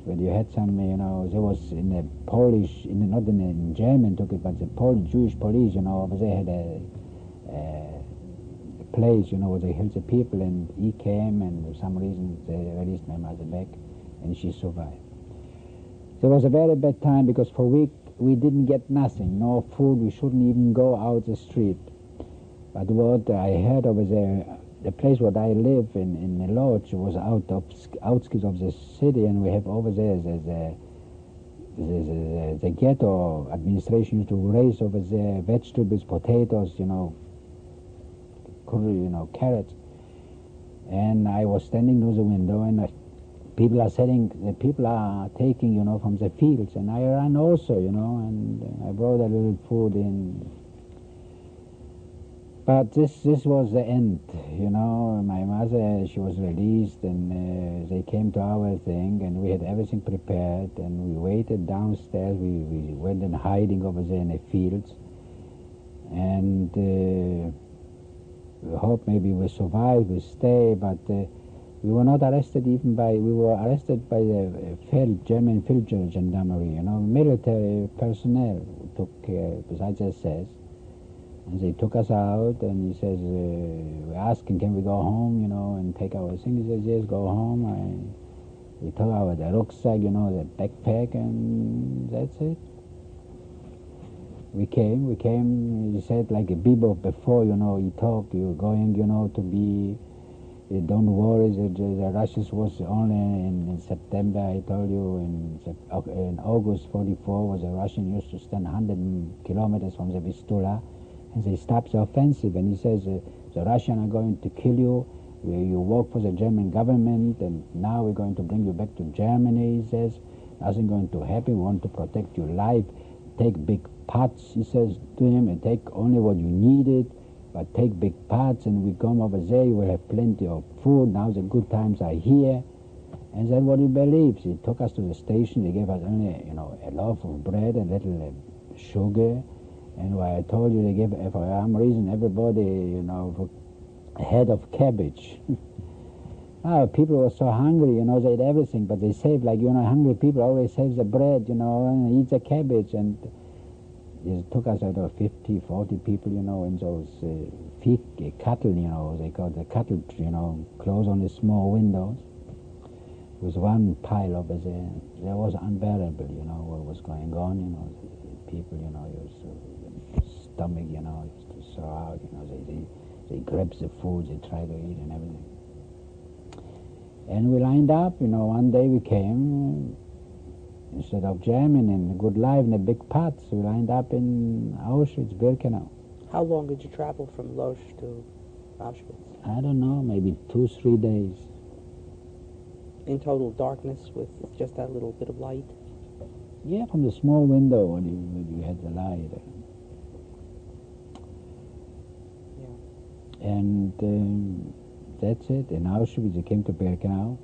some, you know, there was in the Polish, not in German took it, but the Polish Jewish police, you know, over there had a place, you know, where they held the people, and he came, and for some reason they released my mother back, and she survived. There was a very bad time because for a week we didn't get nothing, no food, we shouldn't even go out the street. But what I heard over there, the place where I live in the Lodz was outskirts of the city, and we have over there the ghetto administration used to raise over there vegetables, potatoes, you know, carrots. And I was standing near the window, and people are taking, you know, from the fields, and I ran also, you know, and I brought a little food in. But this was the end, you know. My mother, she was released, and they came to our thing, and we had everything prepared, and we waited downstairs. We went in hiding over there in the fields, and we hope maybe we survive, we stay, but We were not arrested even by, we were arrested by the German field gendarmerie, you know, military personnel who took, besides SS. And they took us out, and he says, we asked him, can we go home, you know, and take our things? He says, yes, go home. We took our the rucksack, you know, the backpack, and that's it. We came, he said, like a bebop before, you know, he talked, you're going, you know, to be, don't worry, the Russians was only in September, I told you, in August 44, was a Russian used to stand 100 kilometers from the Vistula, and they stopped the offensive, and he says, the Russians are going to kill you, you work for the German government, and now we're going to bring you back to Germany, he says, nothing going to happen, we want to protect your life, take big pots, he says to him, and take only what you needed, but take big pots, and we come over there, you will have plenty of food, now the good times are here. And then what he believes, he took us to the station, they gave us only, you know, a loaf of bread, a little sugar, and what I told you, they gave, for some reason, everybody, you know, a head of cabbage. People were so hungry, you know, they ate everything, but they saved, like, you know, hungry people always save the bread, you know, and eat the cabbage, and it took us, I don't know, 50, 40 people, you know, in those cattle, you know, they call the cattle, you know, close on the small windows. There was one pile over there. That was unbearable, you know, what was going on, you know, the people, you know, used to, stomach, you know, used to throw out, you know, they grab the food, they try to eat and everything. And we lined up, you know, one day we came, instead of jamming in good life in the big pots, we lined up in Auschwitz, Birkenau. How long did you travel from Lodz to Auschwitz? I don't know, maybe 2-3 days. In total darkness with just that little bit of light? Yeah, from the small window when you had the light. Yeah. And that's it. In Auschwitz, we came to Birkenau.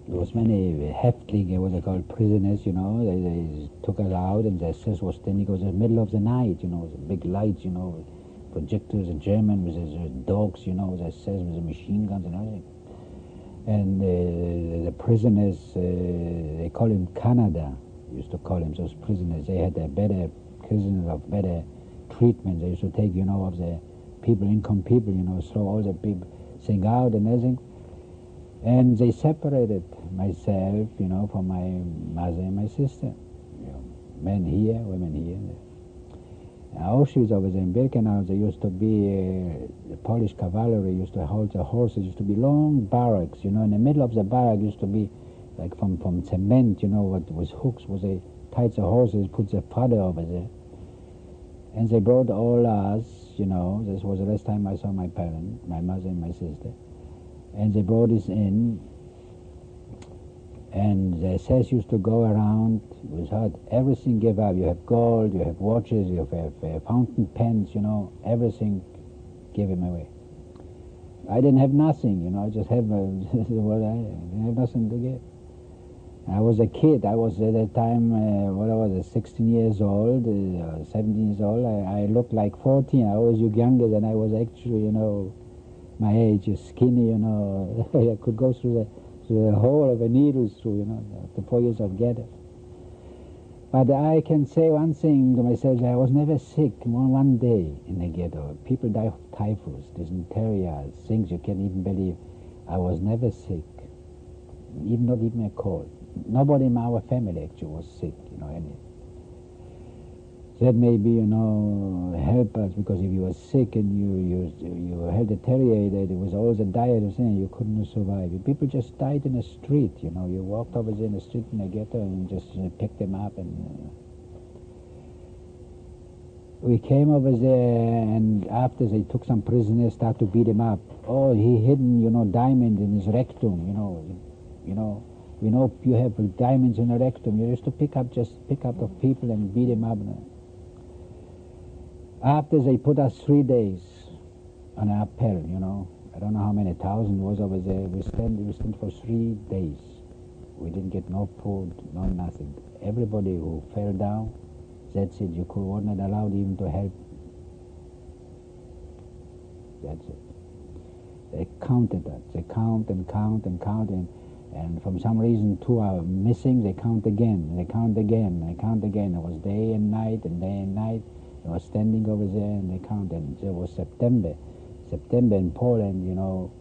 There was many Häftlinge, what they call prisoners, you know. They took us out, and the SS was standing. It was in the middle of the night, you know, the big lights, you know, projectors, in German with the dogs, you know, the SS with the machine guns and everything. And the prisoners, they call him Canada, used to call him, those prisoners. They had a better, prisoners of better treatment. They used to take, you know, of the people, income people, you know, throw all the people thing out and everything. And they separated myself, you know, from my mother and my sister. You know, men here, women here. In Auschwitz over there in Birkenau, there used to be, the Polish cavalry used to hold the horses, used to be long barracks, you know, in the middle of the barrack used to be, like from cement, you know, what was hooks, where they tied the horses, put the fodder over there. And they brought all us, you know, this was the last time I saw my parents, my mother and my sister. And they brought us in, and the SS used to go around, it was hard, everything gave up. You have gold, you have watches, you have fountain pens, you know, everything gave him away. I didn't have nothing, you know, I just have what I didn't have nothing to give. I was a kid, I was at that time, what I was, 16 years old, 17 years old, I looked like 14, I always looked younger than I was actually, you know, my age, skinny, you know, I could go through the hole of a needle through, you know, the 4 years of ghetto. But I can say one thing to myself, I was never sick one day in the ghetto. People die of typhus, dysentery, things you can't even believe. I was never sick, not even a cold. Nobody in our family actually was sick, you know, any. That maybe, you know, help us, because if you were sick and you had deteriorated, it was all the diet of saying you couldn't survive. People just died in the street, you know. You walked over there in the street in the ghetto and just picked them up. And we came over there, and after they took some prisoners, started to beat him up. Oh, he hidden, you know, diamond in his rectum, you know. We know you have diamonds in the rectum. You used to pick up the people and beat them up. After they put us 3 days on an appel, you know, I don't know how many thousand was over there. We stand for 3 days. We didn't get no food, no nothing. Everybody who fell down, that's it. You were not allowed even to help. That's it. They counted that. They count and count and count, and from some reason 2 are missing. They count again. They count again. They count again. It was day and night and day and night. They were standing over there and they counted. It was September. September in Poland, you know,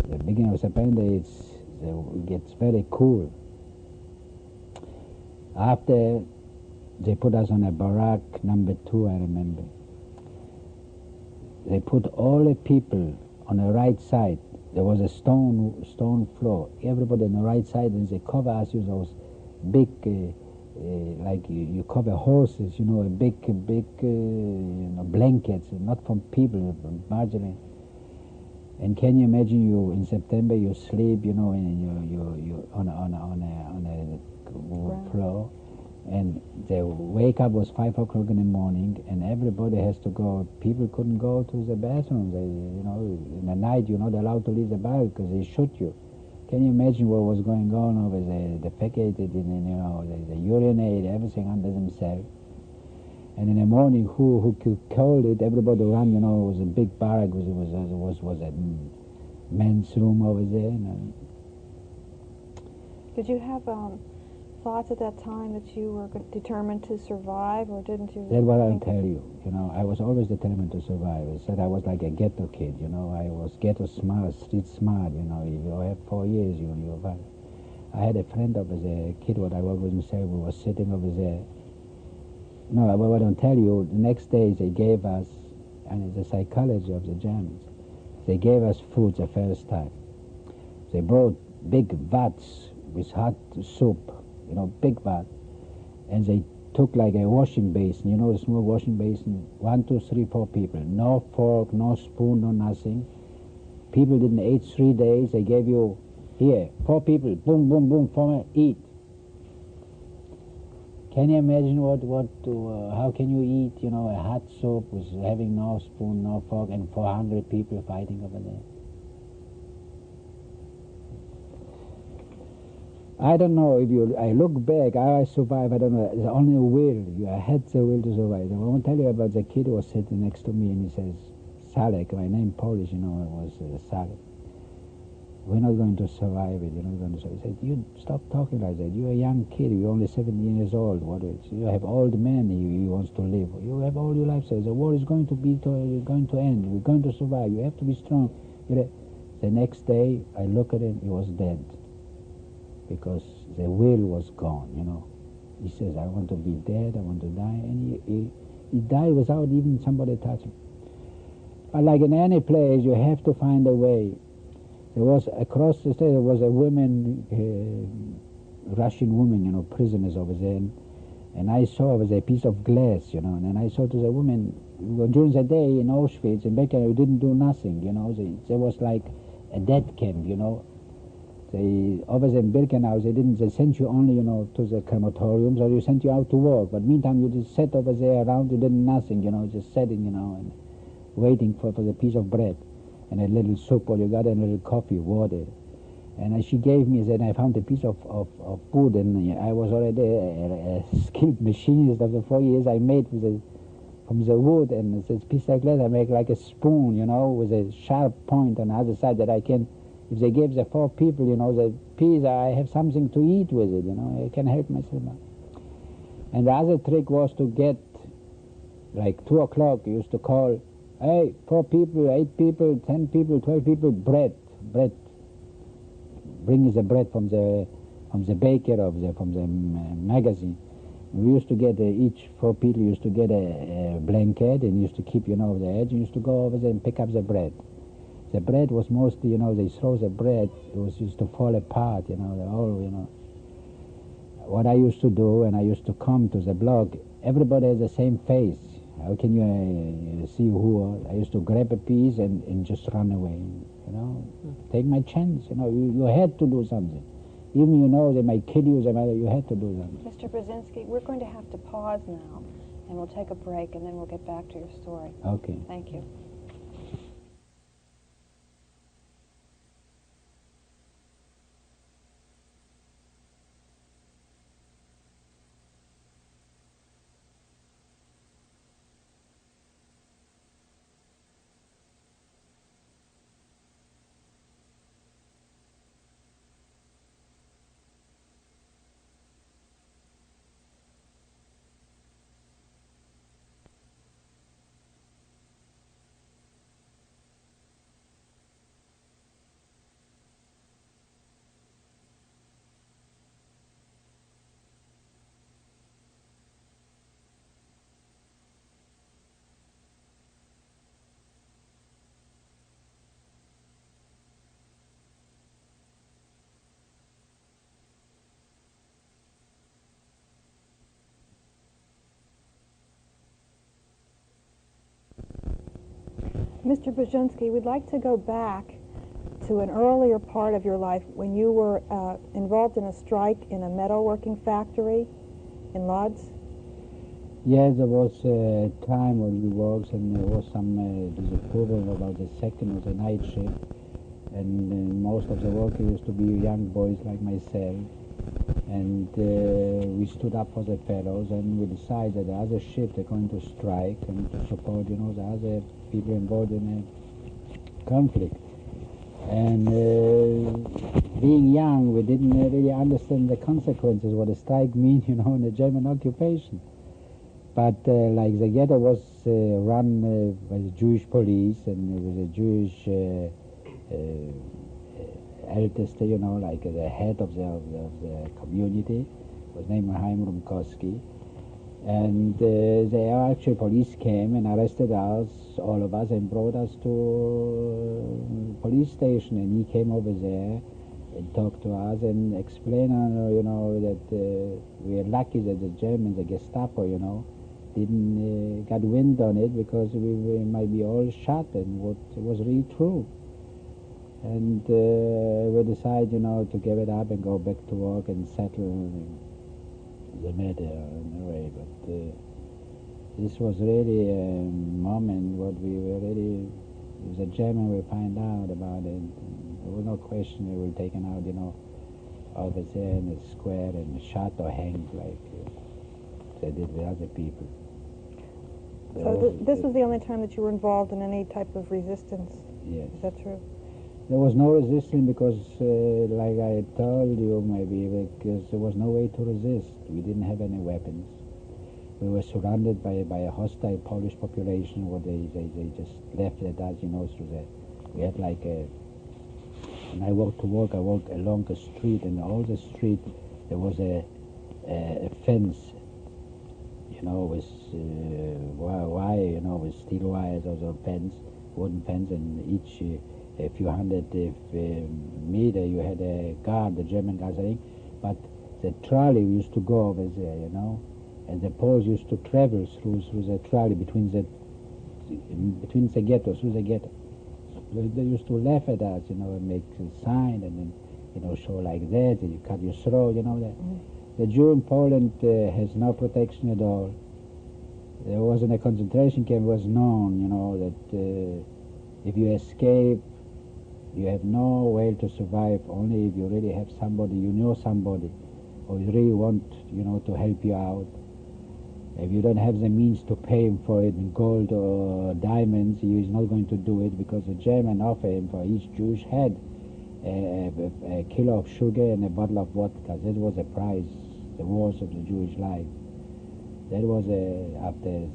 the beginning of September, it gets very cool. After they put us on a barack number 2, I remember. They put all the people on the right side. There was a stone floor. Everybody on the right side, and they cover us with those big, like you cover horses, you know, big blankets, not from people, from margarine. And can you imagine you in September you sleep, you know, and you on a floor, and the wake up was 5 o'clock in the morning, and everybody has to go. People couldn't go to the bathroom. They, you know, in the night you're not allowed to leave the bar because they shoot you. Can you imagine what was going on over there? They defecated, you know, they urinate, everything under themselves. And in the morning, who called it? Everybody ran, you know. It was a big barrack. It was a men's room over there. You know. Did you have thoughts at that time that you were determined to survive, or didn't you? That's what I'll tell you. You know, I was always determined to survive. I said I was like a ghetto kid. You know, I was ghetto smart, street smart. You know, if you have 4 years, you survive. I had a friend over there, a kid what I worked with himself. We were sitting over there. No, but I don't tell you, the next day they gave us, and it's the psychology of the Germans, they gave us food the first time. They brought big vats with hot soup, you know, big vat, and they took like a washing basin, you know, the small washing basin, 1, 2, 3, 4 people, no fork, no spoon, no nothing. People didn't eat 3 days. They gave you, here, 4 people, boom, boom, boom, 4, eat. Can you imagine how can you eat, you know, a hot soup with having no spoon, no fork, and 400 people fighting over there? I don't know if I look back, how I survived, I don't know. It's only a will. You had the will to survive. I want to tell you about the kid who was sitting next to me, and he says, Salek, my name Polish, you know, it was Salek. We're not going to survive it. You're not going to survive it. He said, you stop talking like that. You're a young kid. You're only 17 years old. What is? You have old man. He wants to live. You have all your life. So the war is going to end. We're going to survive. You have to be strong. The next day, I look at him. He was dead because the will was gone. You know. He says, I want to be dead. I want to die. And he died without even somebody touching. But like in any place, you have to find a way. There was, across the state, there was a woman, Russian woman, you know, prisoners over there. And I saw there was a piece of glass, you know, and then I saw to the woman, during the day in Auschwitz, in Birkenau, you didn't do nothing, you know. There was like a death camp, you know. Over there in Birkenau, they sent you only, you know, to the crematoriums, or you sent you out to work. But meantime, you just sat over there around, you did nothing, you know, just sitting, you know, and waiting for the piece of bread. And a little soup, or you got a little coffee, water. And she gave me, then I found a piece of food, and I was already a skilled machinist after 4 years. I made from the wood, and this piece of glass I make like a spoon, you know, with a sharp point on the other side that I can, if they gave the 4 people, you know, the piece, I have something to eat with it, you know, I can help myself out. And the other trick was to get, like 2 o'clock, you used to call, hey, 4 people, 8 people, 10 people, 12 people, bread. Bring the bread from the baker from the magazine. We used to get each 4 people used to get a blanket and used to keep, you know, the edge. And used to go over there and pick up the bread. The bread was mostly, you know, they throw the bread. It was used to fall apart, you know. You know. What I used to do, and I used to come to the block. Everybody has the same face. How can you see who? I used to grab a piece and just run away, you know, take my chance. You know, you had to do something. Even you know they might kill you, you had to do something. Mr. Biezunski, we're going to have to pause now, and we'll take a break, and then we'll get back to your story. Okay. Thank you. Mr. Biezunski, we'd like to go back to an earlier part of your life when you were involved in a strike in a metalworking factory in Lodz. Yes, there was a time when we worked and there was some disapproval about the second or the night shift, and most of the workers used to be young boys like myself, and we stood up for the fellows, and we decided that the other shift are going to strike and to support, the other people involved in a conflict. And being young, we didn't really understand the consequences, what a strike means, in the German occupation. But like the ghetto was run by the Jewish police, and it was a Jewish eldest, like the head of the community, was named Chaim Rumkowski. And the actual police came and arrested us, all of us, and brought us to police station. And he came over there and talked to us and explained, that we are lucky that the Germans, the Gestapo, didn't got wind on it, because we might be all shot, and what was really true. And we decided, to give it up and go back to work and settle the matter in a way. But this was really a moment what we were really, as a German, we find out about it. There was no question they were taken out, over there in the square and shot or hanged like they did with other people. So this was the only time that you were involved in any type of resistance? Yes. Is that true? There was no resistance because, like I told you, maybe, because there was no way to resist. We didn't have any weapons. We were surrounded by a hostile Polish population, where they just left at us, through that. We had like when I walked to work, I walked along a street, and all the street there was a fence, with wire, with steel wires, or fence, wooden fence, and each a few hundred meter you had a guard, the German gathering, but the trolley used to go over there, and the Poles used to travel through the trolley between the ghetto, through the ghetto. They used to laugh at us, and make a sign, and then, show like that, and you cut your throat, that. Mm-hmm. The Jew in Poland has no protection at all. There wasn't a concentration camp. It was known, that if you escape, you have no way to survive, only if you really have somebody, somebody, or you really want, to help you out. If you don't have the means to pay him for it in gold or diamonds, he is not going to do it, because the German offer him for each Jewish head a kilo of sugar and a bottle of vodka. That was the price, the worth of the Jewish life. That was after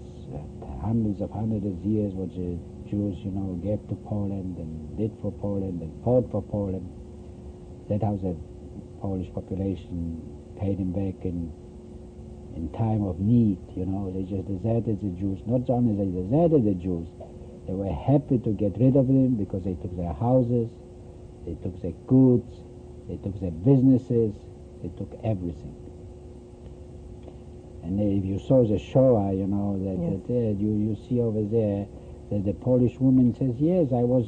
hundreds of years what the Jews, gave to Poland and did for Poland and fought for Poland. That's how the Polish population paid him back in time of need. They just deserted the Jews. Not only they deserted the Jews, they were happy to get rid of them, because they took their houses, they took their goods, they took their businesses, they took everything. And if you saw the Shoah, that you see over there, that the Polish woman says, yes, I was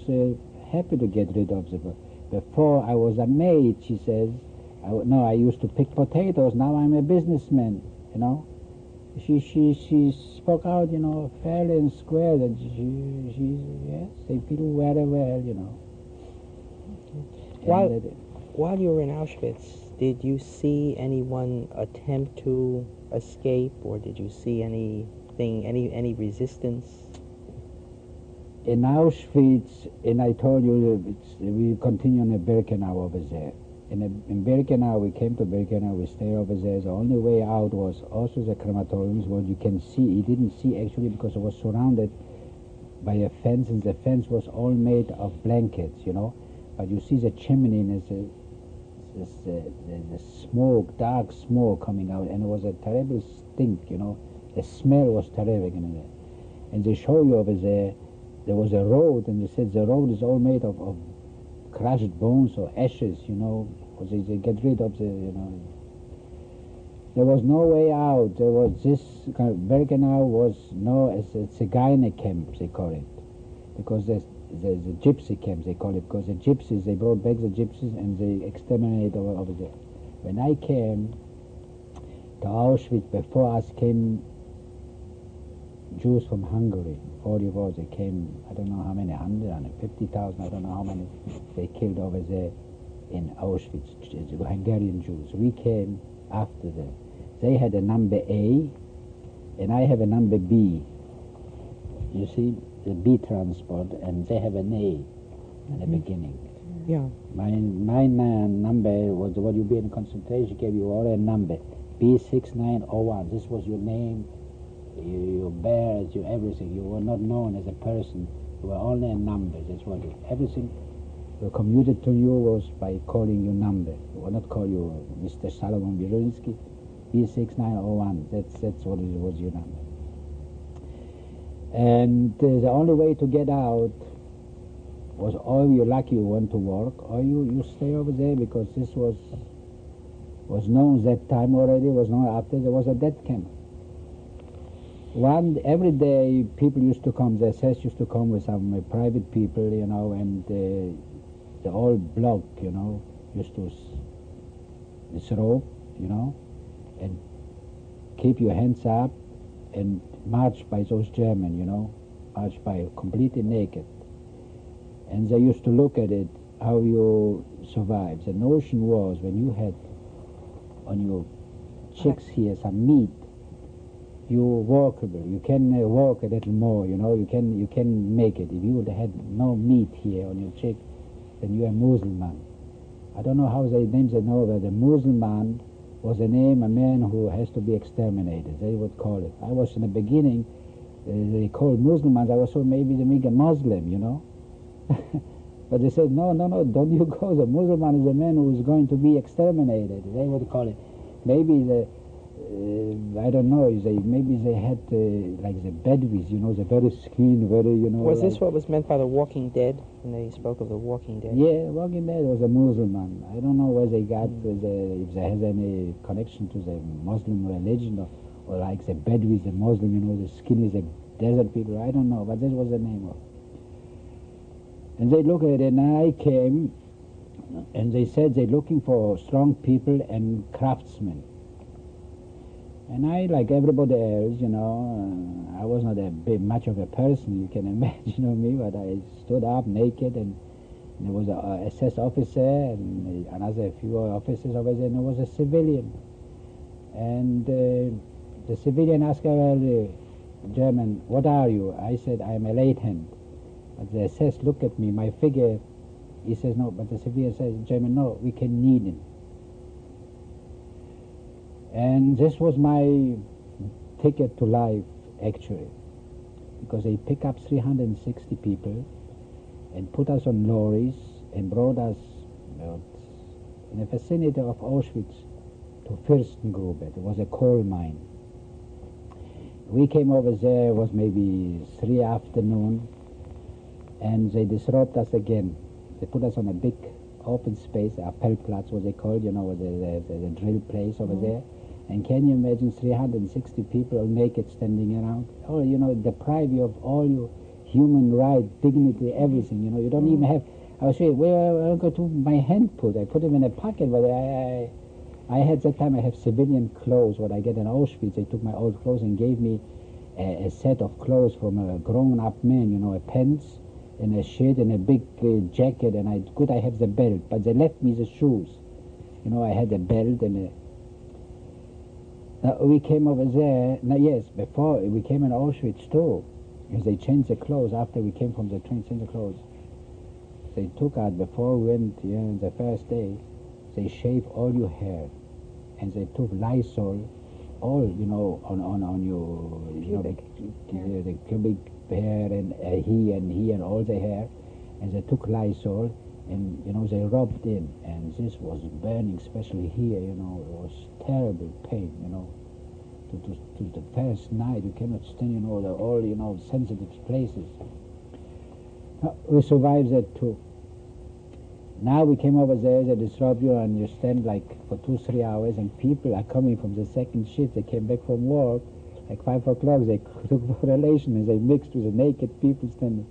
happy to get rid of them. Before I was a maid, she says, I used to pick potatoes, now I'm a businessman, She spoke out, fairly and square, that yes, they feel very well, While you were in Auschwitz, did you see anyone attempt to escape, or did you see any resistance? In Auschwitz, and I told you, we continue in Birkenau over there. In Birkenau, we came to Birkenau, we stayed over there. The only way out was also the crematoriums, what you can see. You didn't see actually, because it was surrounded by a fence, and the fence was all made of blankets, But you see the chimney, and the smoke, dark smoke coming out, and it was a terrible stink, The smell was terrific in there. And they show you over there, there was a road, and they said the road is all made of crushed bones or ashes, because they get rid of the, There was no way out. There was this kind of, Birkenau was as a Tzigayner camp, they call it. because the gypsy camps, they call it, because the gypsies, they brought back the gypsies and they exterminated over there. When I came to Auschwitz, before us came Jews from Hungary. 44, they came, I don't know how many, 150,000, I don't know how many they killed over there in Auschwitz, Hungarian Jews. We came after them. They had a number A, and I have a number B. You see, the B transport, and they have an A in the beginning. Yeah. My number was what you be in concentration camp. You were a number B6901. This was your name, your bears, your everything. You were not known as a person. You were only a number. That's what everything commuted to you was by calling you number. You will not call you Mr. Shlomo Biezunski. B6901. That's what it was, your number. And the only way to get out was, or you're lucky you went to work, or you stay over there, because this was known that time already, was known after. There was a death camp. Every day people used to come, the SS used to come with some private people, you know, and the whole block, you know, used to disrobe, you know, and keep your hands up and march by those German, you know, march by completely naked. And they used to look at it, how you survive. The notion was, when you had on your cheeks here some meat, you're walkable. You can walk a little more, you know, you can make it. If you would have had no meat here on your cheek, then you're a Muslim. I don't know how they named it now, but the Muslim was a name, a man who has to be exterminated, they would call it. I was in the beginning, they called Muslims, I was so maybe they make a Muslim, you know. But they said, no, don't you go, the Muslim is a man who is going to be exterminated, they would call it. Maybe I don't know, maybe they had like the Bedouins, you know, the very skin, very, you know. Was this what was meant by the Walking Dead, when they spoke of the Walking Dead? Yeah, Walking Dead was a Muslim. I don't know where they got, if there has any connection to the Muslim religion, or like the Bedouins, the Muslim, you know, the skinny, the desert people, I don't know, but that was the name of it. And they looked at it, and I came, and they said they're looking for strong people and craftsmen. And I, like everybody else, you know, I was not much of a person, you can imagine of me, but I stood up naked, and there was a SS officer and another few officers over there, and there was a civilian. And the civilian asked, well, German, what are you? I said, I'm a lieutenant. But the SS looked at me, my figure, he says, no, but the civilian says, German, no, we can need him. And this was my ticket to life, actually, because they picked up 360 people and put us on lorries and brought us in the vicinity of Auschwitz to Fürstengrube. It was a coal mine. We came over there, it was maybe 3 afternoon, and they disrobed us again. They put us on a big open space, Appellplatz, what they called, you know, the drill place over there. And can you imagine 360 people naked standing around? Oh, you know, deprive you of all your human right, dignity, everything, you know. You don't even have, I was saying, where I go to my hand put? I put them in a pocket, but I had that time, I have civilian clothes, what I get in Auschwitz. They took my old clothes and gave me a set of clothes from a grown-up man, you know, a pants and a shirt and a big jacket, and I have the belt, but they left me the shoes. You know, I had a belt and a... Now, we came over there, now yes, before we came in Auschwitz too, because they changed the clothes after we came from the train, changed the clothes. They took out, before we went, you know, the first day, they shaved all your hair, and they took Lysol, all, you know, on your, you know, the pubic hair, and he and all the hair, and they took Lysol, and, you know, they rubbed in, and this was burning, especially here, you know, it was terrible pain, you know. To the first night, you cannot stand, you know, all, you know, sensitive places. We survived that too. Now we came over there, they disrupt you, and you stand like for 2-3 hours, and people are coming from the second shift, they came back from work, like 5 o'clock, they took for relation, and they mixed with the naked people standing.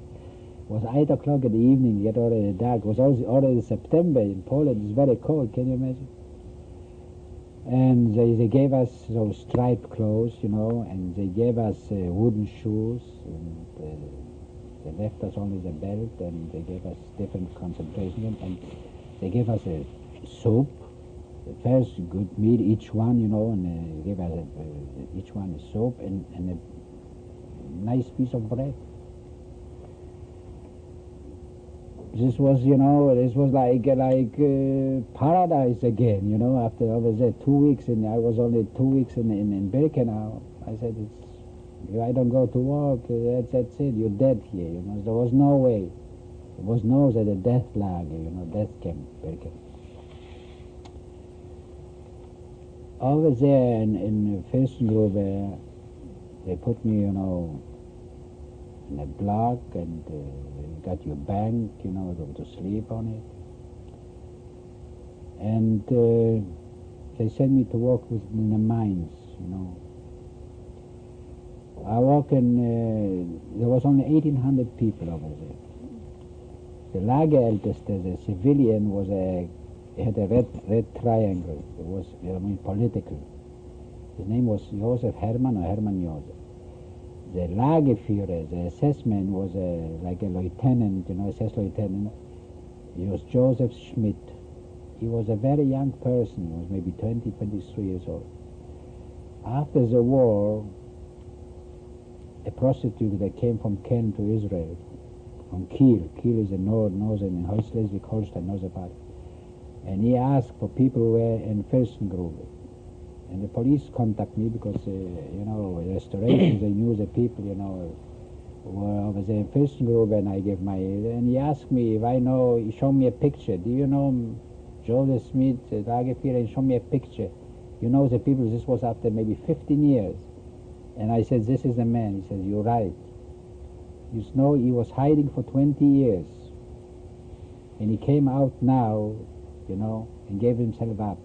It was 8 o'clock in the evening, yet already dark. It was already September in Poland. It's very cold, can you imagine? And they gave us those striped clothes, you know, and they gave us wooden shoes, and they left us only the belt, and they gave us different concentration camps, and they gave us a soup, the first good meal, each one, you know, and they gave us each one a soup and a nice piece of bread. This was, you know, this was like paradise again, you know. After I was there 2 weeks, and I was only 2 weeks in Birkenau. I said, if I don't go to work, that's it. You're dead here, you know. There was no way. There was no the death lager, you know, death camp, Birkenau. Over there in Fürstengrube, they put me, you know, in a block, and you got your bank, you know, to sleep on it. And they sent me to work in the mines, you know. I work in, there was only 1,800 people over there. The Lagerälteste, the civilian, was he had a red triangle. It was, I mean, political. His name was Joseph Hermann or Hermann Joseph. The Lagerführer, the SS man, was like a lieutenant, you know, SS lieutenant. He was Joseph Schmidt. He was a very young person. He was maybe 20, 23 years old. After the war, a prostitute that came from Kean to Israel, from Kiel. Kiel is the northern, in Schleswig-Holstein, northern part. And he asked for people who were in Fürstengrube. And the police contacted me because, you know, restorations, they knew the people, you know, were over there in Fürstengrube, and I gave my, and he asked me if I know, he showed me a picture. Do you know Joseph Smith, Lagerführer, and showed me a picture. You know the people, this was after maybe 15 years. And I said, this is the man. He says, you're right. You know, he was hiding for 20 years. And he came out now, you know, and gave himself up.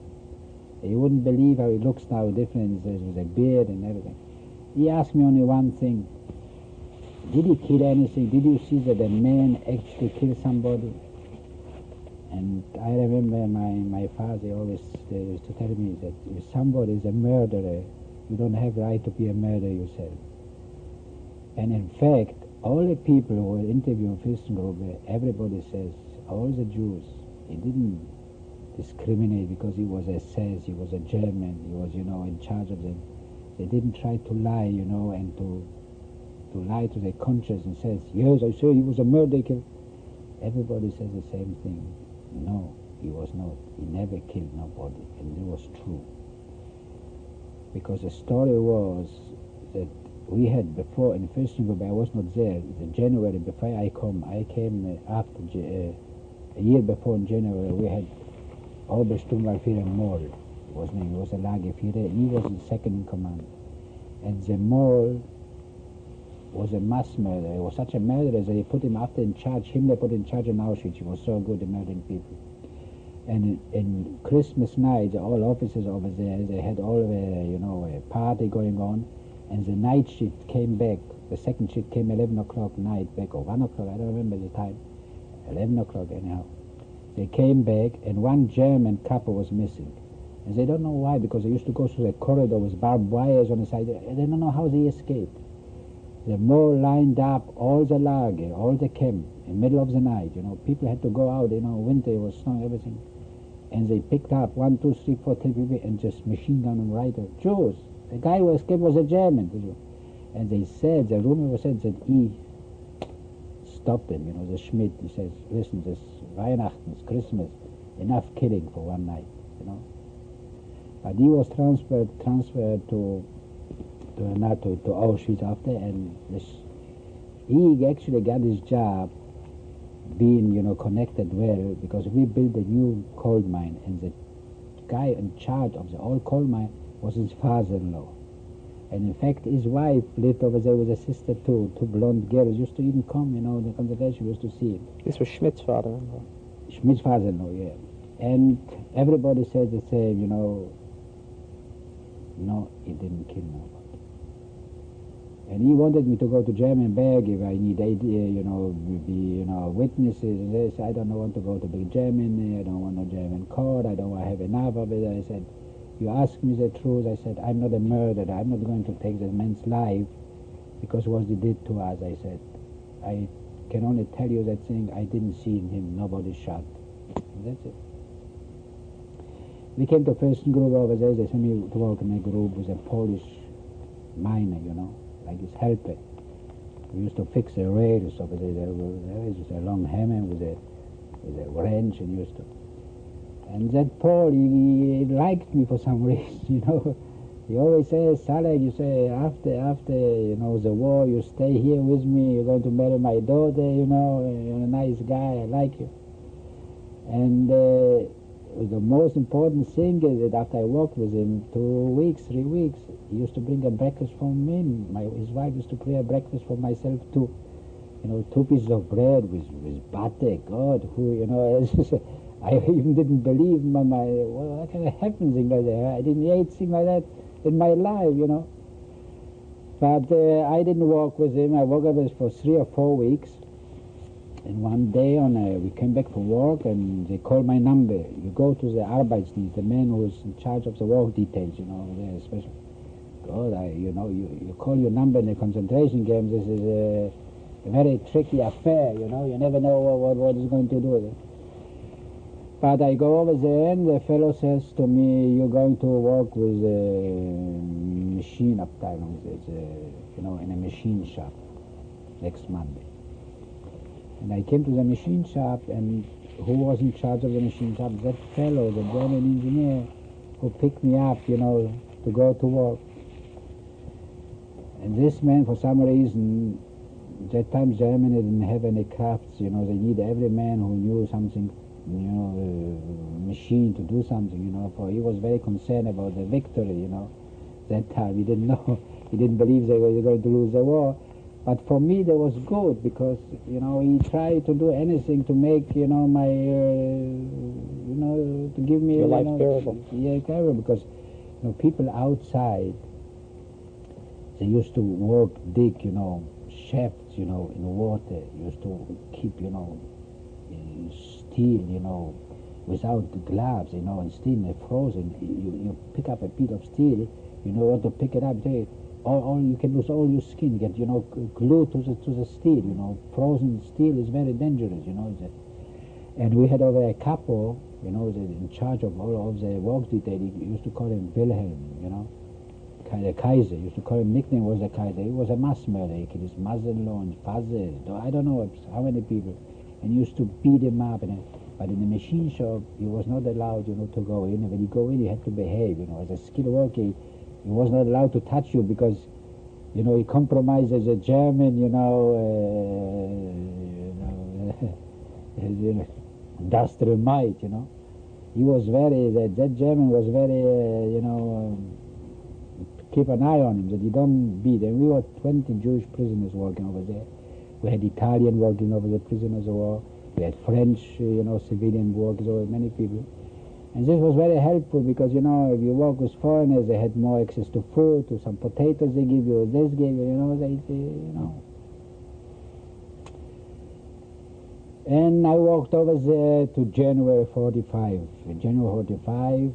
You wouldn't believe how he looks now different. He says, with a beard and everything. He asked me only one thing. Did he kill anything? Did you see that a man actually killed somebody? And I remember my father always used to tell me that if somebody is a murderer, you don't have the right to be a murderer yourself. And in fact, all the people who were interviewing Fürstengrube, everybody says, all the Jews, he didn't discriminate because he was SS, he was a German, he was, you know, in charge of them. They didn't try to lie, you know, and to lie to their conscience and says, yes, I say he was a murderer. Everybody says the same thing. No, he was not. He never killed nobody, and it was true. Because the story was that we had before in Fürstengrube, I was not there, in January, before I came after, a year before in January, we had Obersturmbannführer Moll, was named, he was a Lagerführer, he was the second in command. And the Moll was a mass murderer. He was such a murderer that they put him after in charge, Himmler put in charge in Auschwitz. He was so good at murdering people. And in Christmas night, all officers over there, they had all the, you know, a party going on, and the night shift came back. The second shift came 11 o'clock night back, or 1 o'clock, I don't remember the time. 11 o'clock anyhow. They came back, and one German couple was missing. And they don't know why, because they used to go through the corridor with barbed wires on the side, and they don't know how they escaped. The Moor lined up all the lager, all the camp, in the middle of the night, you know. People had to go out, you know, winter was snowing, everything. And they picked up 1, 2, 3, 4, 10 people and just machine gun them right out. Jews. The guy who escaped was a German. And they said, the rumor was said that he stopped them, you know, the Schmidt. He says, listen, this Weihnachten, this Christmas, enough killing for one night, you know. But he was transferred to Auschwitz after, and he actually got his job being, you know, connected well, because we built a new coal mine, and the guy in charge of the old coal mine was his father-in-law. And in fact, his wife lived over there with a sister too, two blonde girls, used to even come, you know, the congregation used to see him. This was Schmidt's father-in-law. Schmidt's father-in-law, yeah. And everybody said the same, you know, no, he didn't kill nobody. And he wanted me to go to German-Berg if I need witnesses. This, I don't want to go to the Germany, I don't want a German court, I don't want to have enough of it. I said, you ask me the truth. I said, I'm not a murderer, I'm not going to take the man's life because what he did to us. I said, I can only tell you that thing, I didn't see him, nobody shot. And that's it. We came to first group over there, they sent me to work in a group with a Polish miner, like his helper. We used to fix the rails over there. There was a long hammer with a wrench, and used to. And that Paul, he liked me for some reason, He always says, Saleh, you say, after the war, you stay here with me, you're going to marry my daughter, you're a nice guy, I like you. And the most important thing is that after I worked with him 2 weeks, 3 weeks, he used to bring a breakfast for me. His wife used to prepare a breakfast for myself too. 2 pieces of bread with butter. God, I even didn't believe what can happen thing like that? I didn't eat thing like that in my life, But I didn't work with him. I worked with him for 3 or 4 weeks. And one day we came back from work and they called my number. You go to the Arbeitsdienst, the man who's in charge of the work details, they're special. God, you call your number in a concentration camp. This is a very tricky affair, you never know what is going to do. But I go over there and the fellow says to me, you're going to work with a machine Abteilung, in a machine shop next Monday. And I came to the machine shop, and who was in charge of the machine shop? That fellow, the German engineer, who picked me up, to go to work. And this man, for some reason, that time Germany didn't have any crafts, they need every man who knew something, machine to do something, for he was very concerned about the victory, that time. He didn't know, he didn't believe they were going to lose the war. But for me, that was good because, he tried to do anything to make, my, to give me... Your life bearable. Yeah, bearable, because, people outside, they used to work, dig, shafts, in water, used to keep, steel, without gloves, and steel frozen. You pick up a piece of steel, want to pick it up, all you can lose all your skin, get glued to the steel. Frozen steel is very dangerous. And we had over a couple, in charge of all of the work detail. He used to call him Wilhelm, the Kaiser. Used to call him, nickname was the Kaiser. He was a mass murderer. He killed his mother-in-law and father. I don't know how many people, and used to beat him up. But in the machine shop, he was not allowed, to go in. And when you go in, you have to behave. As a skilled worker, he was not allowed to touch you because, he compromises a German, industrial might, He was very, that German was very, keep an eye on him, that you don't beat. And we were 20 Jewish prisoners working over there. We had Italian working over the prisoners of war. We had French, civilian workers over many people. And this was very helpful because, if you work with foreigners, they had more access to food, to some potatoes they give you, this gave you, And I walked over there to January 45. In January 45,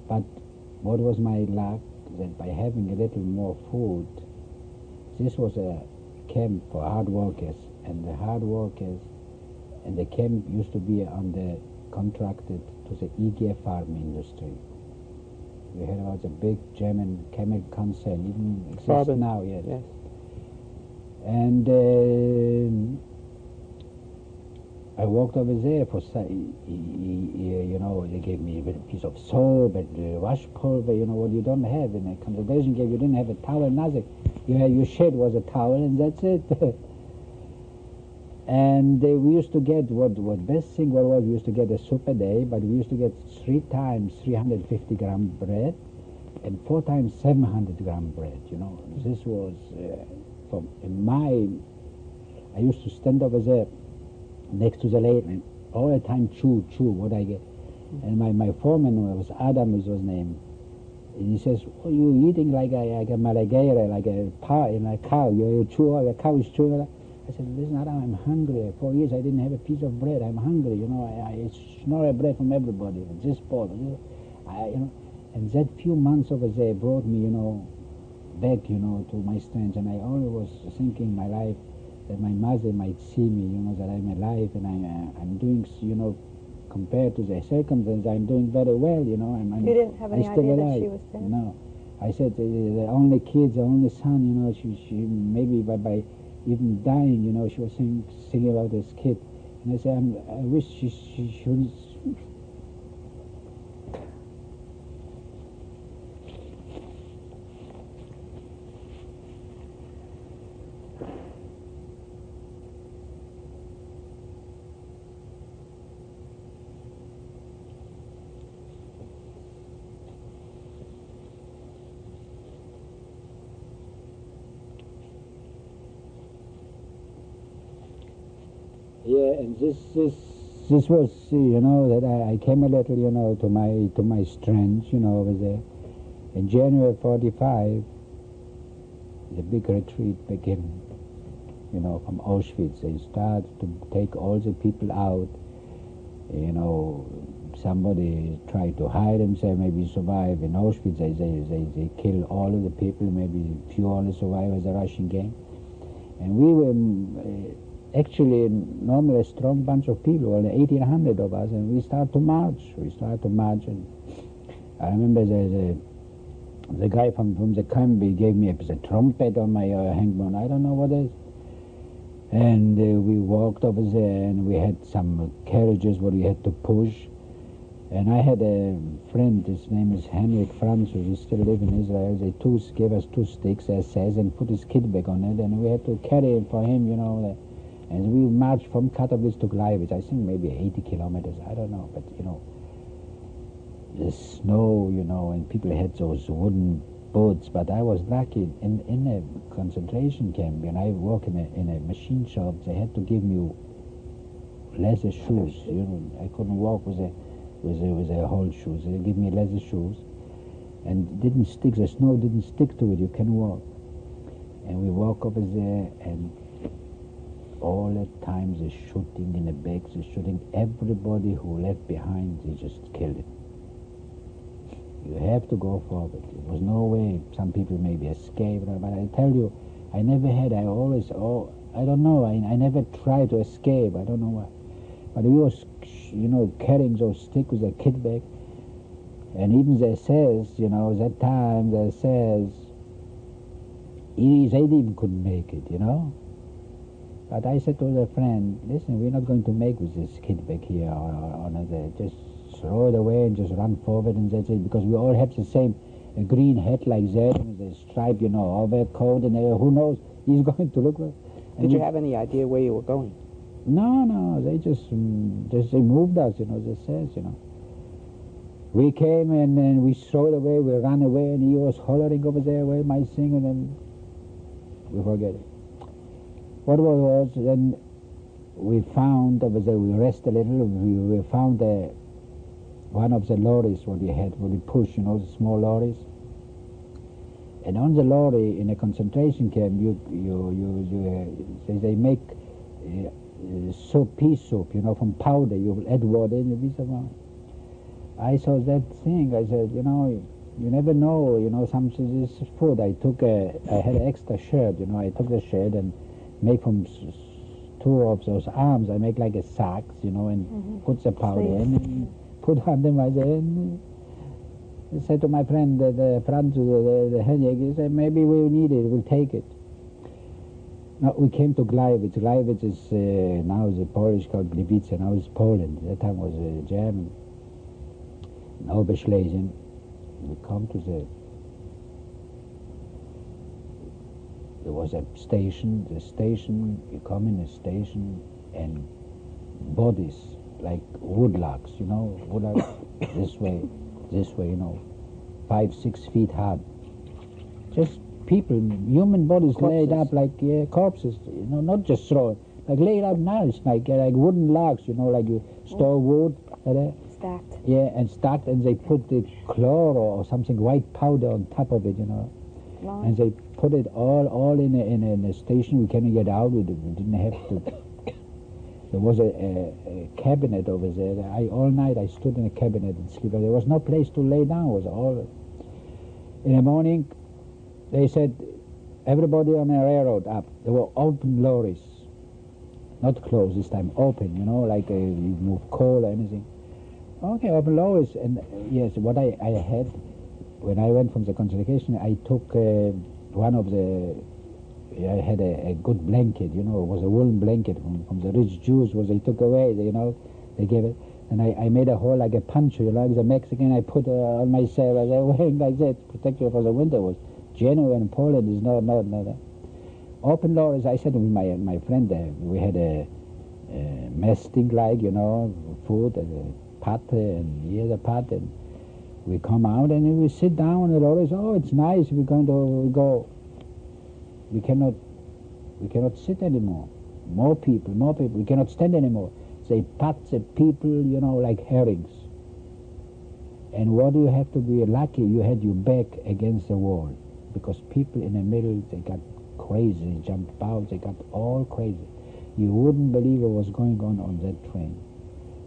but what was my luck, that by having a little more food, this was a camp for hard workers, and the hard workers, and the camp used to be contracted to the EG farm industry. We heard about the big German chemical concern, even exists now, yes. And I walked over there for, they gave me a piece of soap and wash pulver, what you don't have in a concentration camp. You didn't have a towel, nothing. Your shed was a towel, and that's it. And we used to get, what best thing was, we used to get a soup a day, but we used to get 3 times 350 gram bread and 4 times 700 gram bread, This was, I used to stand over there next to the lady and all the time chew what I get. And my foreman was Adam, was his name. And he says, "Oh, you're eating like a malagere, like a cow. You chew, a cow is chewing." I said, "Listen, Adam, I'm hungry. 4 years I didn't have a piece of bread. I'm hungry. You know, I snore a bread from everybody. This ball, you know." And that few months over there brought me, you know, back, you know, to my strength. And I always was thinking in my life that my mother might see me, you know, that I'm alive and I'm doing, you know, compared to the circumstances, I'm doing very well, you know. You didn't have any still idea alive. that she was dead? No. I said, the only kid, the only son, you know, she maybe by even dying, you know, she was singing about this kid. And I said, I wish she shouldn't. Yeah, and this was, you know, that I came a little, you know, to my strength, you know, over there. In January 45, the big retreat began, you know, from Auschwitz. They started to take all the people out, you know. Somebody tried to hide himself, maybe survive in Auschwitz. They kill all of the people, maybe few only survive as a Russian gang. And we were actually normally a strong bunch of people, only 1,800 of us, and we started to march. And I remember the guy from the camp gave me a trumpet on my hangman. I don't know what it is. And we walked over there, and we had some carriages where we had to push. And I had a friend, his name is Henrik Franz, who still live in Israel. They gave us 2 sticks, as says, and put his kid back on it, and we had to carry it for him, you know. And we marched from Katowice to Gleiwitz, I think maybe 80 kilometers, I don't know, but, you know, the snow, you know, and people had those wooden boots, but I was lucky in a concentration camp, and I work in a machine shop. They had to give me leather shoes, you know. I couldn't walk with a whole shoes. They give me leather shoes, and the snow didn't stick to it. You can walk. And we walk over there, and all the time they're shooting in the back, they're shooting everybody who left behind, they just killed it. You have to go forward. There was no way. Some people maybe escaped, but I tell you, I never had, I don't know, I never tried to escape, I don't know why. But we was, you know, carrying those sticks with a kid bag, and even they says, you know, that time they says, they even couldn't make it, you know. But I said to the friend, listen, we're not going to make with this kid back here, just throw it away and just run forward, and that's it, because we all have the same green hat like that, and the stripe, you know, overcoat, and who knows, he's going to look like. Did you have any idea where you were going? No, they just they moved us, you know, they says, you know. We came and we throw it away, we ran away, and he was hollering over there, where am I singing, and we forget it. What was then we found over there, we rest a little, we found one of the lorries what we had, what we push, you know, the small lorries. And on the lorry in a concentration camp, they make pea soup, you know, from powder. You will add water in the piece of wine. I saw that thing. I said, you know, you never know, you know, some this is food. I had an extra shirt, you know. I took the shirt and make from 2 of those arms. I make like a sack, you know, and put the powder in and put under my head. I said to my friend, the Franz, the Henrik, he said, maybe we need it, we'll take it. Now, we came to Gleiwitz. Gleiwitz is now the Polish called Gliwice, now it's Poland. That time was German. Oberschlesien. We come to there was a station, you come in a station, and bodies, like woodlarks, you know, woodlarks, this way, you know, 5-6 feet high. Just people, human bodies laid up like corpses, you know, not just thrown, like laid up nice, like wooden logs, you know, like you store wood. stacked. Yeah, and stacked, and they put the chlor or something, white powder on top of it, you know. Right. And they put it all in a station. We couldn't get out. We didn't have to. There was a cabinet over there. All night I stood in a cabinet and sleep. There was no place to lay down. It was all. In the morning, they said, everybody on the railroad up. There were open lorries, not closed this time, open. You know, like you move coal or anything. Okay, open lorries. And yes, what I had when I went from the concentration, I took one of the. I had a good blanket, you know. It was a woolen blanket from the rich Jews. They took away, you know. They gave it, and I made a hole like a puncher, you know, like the Mexican. I put on myself as I wearing like that, protect you for the winter. It was genuine. Poland is not. Open lorries. I said to my friend, we had a mess thing like, you know, food, a pot, and here's a pot, and we come out and we sit down on the lorries. Oh, it's nice. We're going to go. We cannot sit anymore. More people. We cannot stand anymore. They pat the people, you know, like herrings. And what do you have to be lucky? You had your back against the wall, because people in the middle, they got crazy. They jumped out. They got all crazy. You wouldn't believe what was going on that train.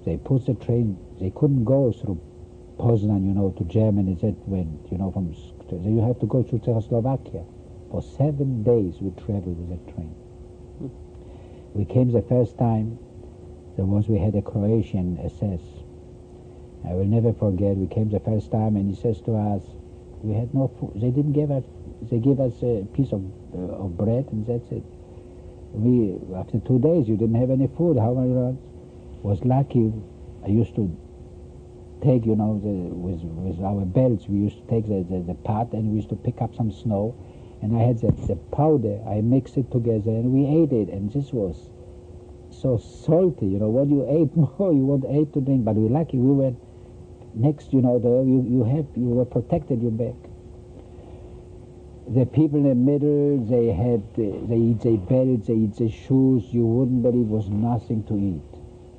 They put the train. They couldn't go through Poznan, you know, to Germany. That went, you know, you have to go through Czechoslovakia. For 7 days we traveled with that train. We came the first time, we had a Croatian SS. I will never forget, we came the first time and he says to us, we had no food. They didn't give us, they gave us a piece of bread and that's it. After 2 days, you didn't have any food. How many was lucky. I used to take, you know, with our belts, we used to take the pot and we used to pick up some snow. And I had the powder, I mixed it together and we ate it, and this was so salty, you know. What you ate more, you want ate to drink, but we were lucky, we were next, you know, you were protected, your back. The people in the middle, they eat their belts, they eat their shoes. You wouldn't believe was nothing to eat,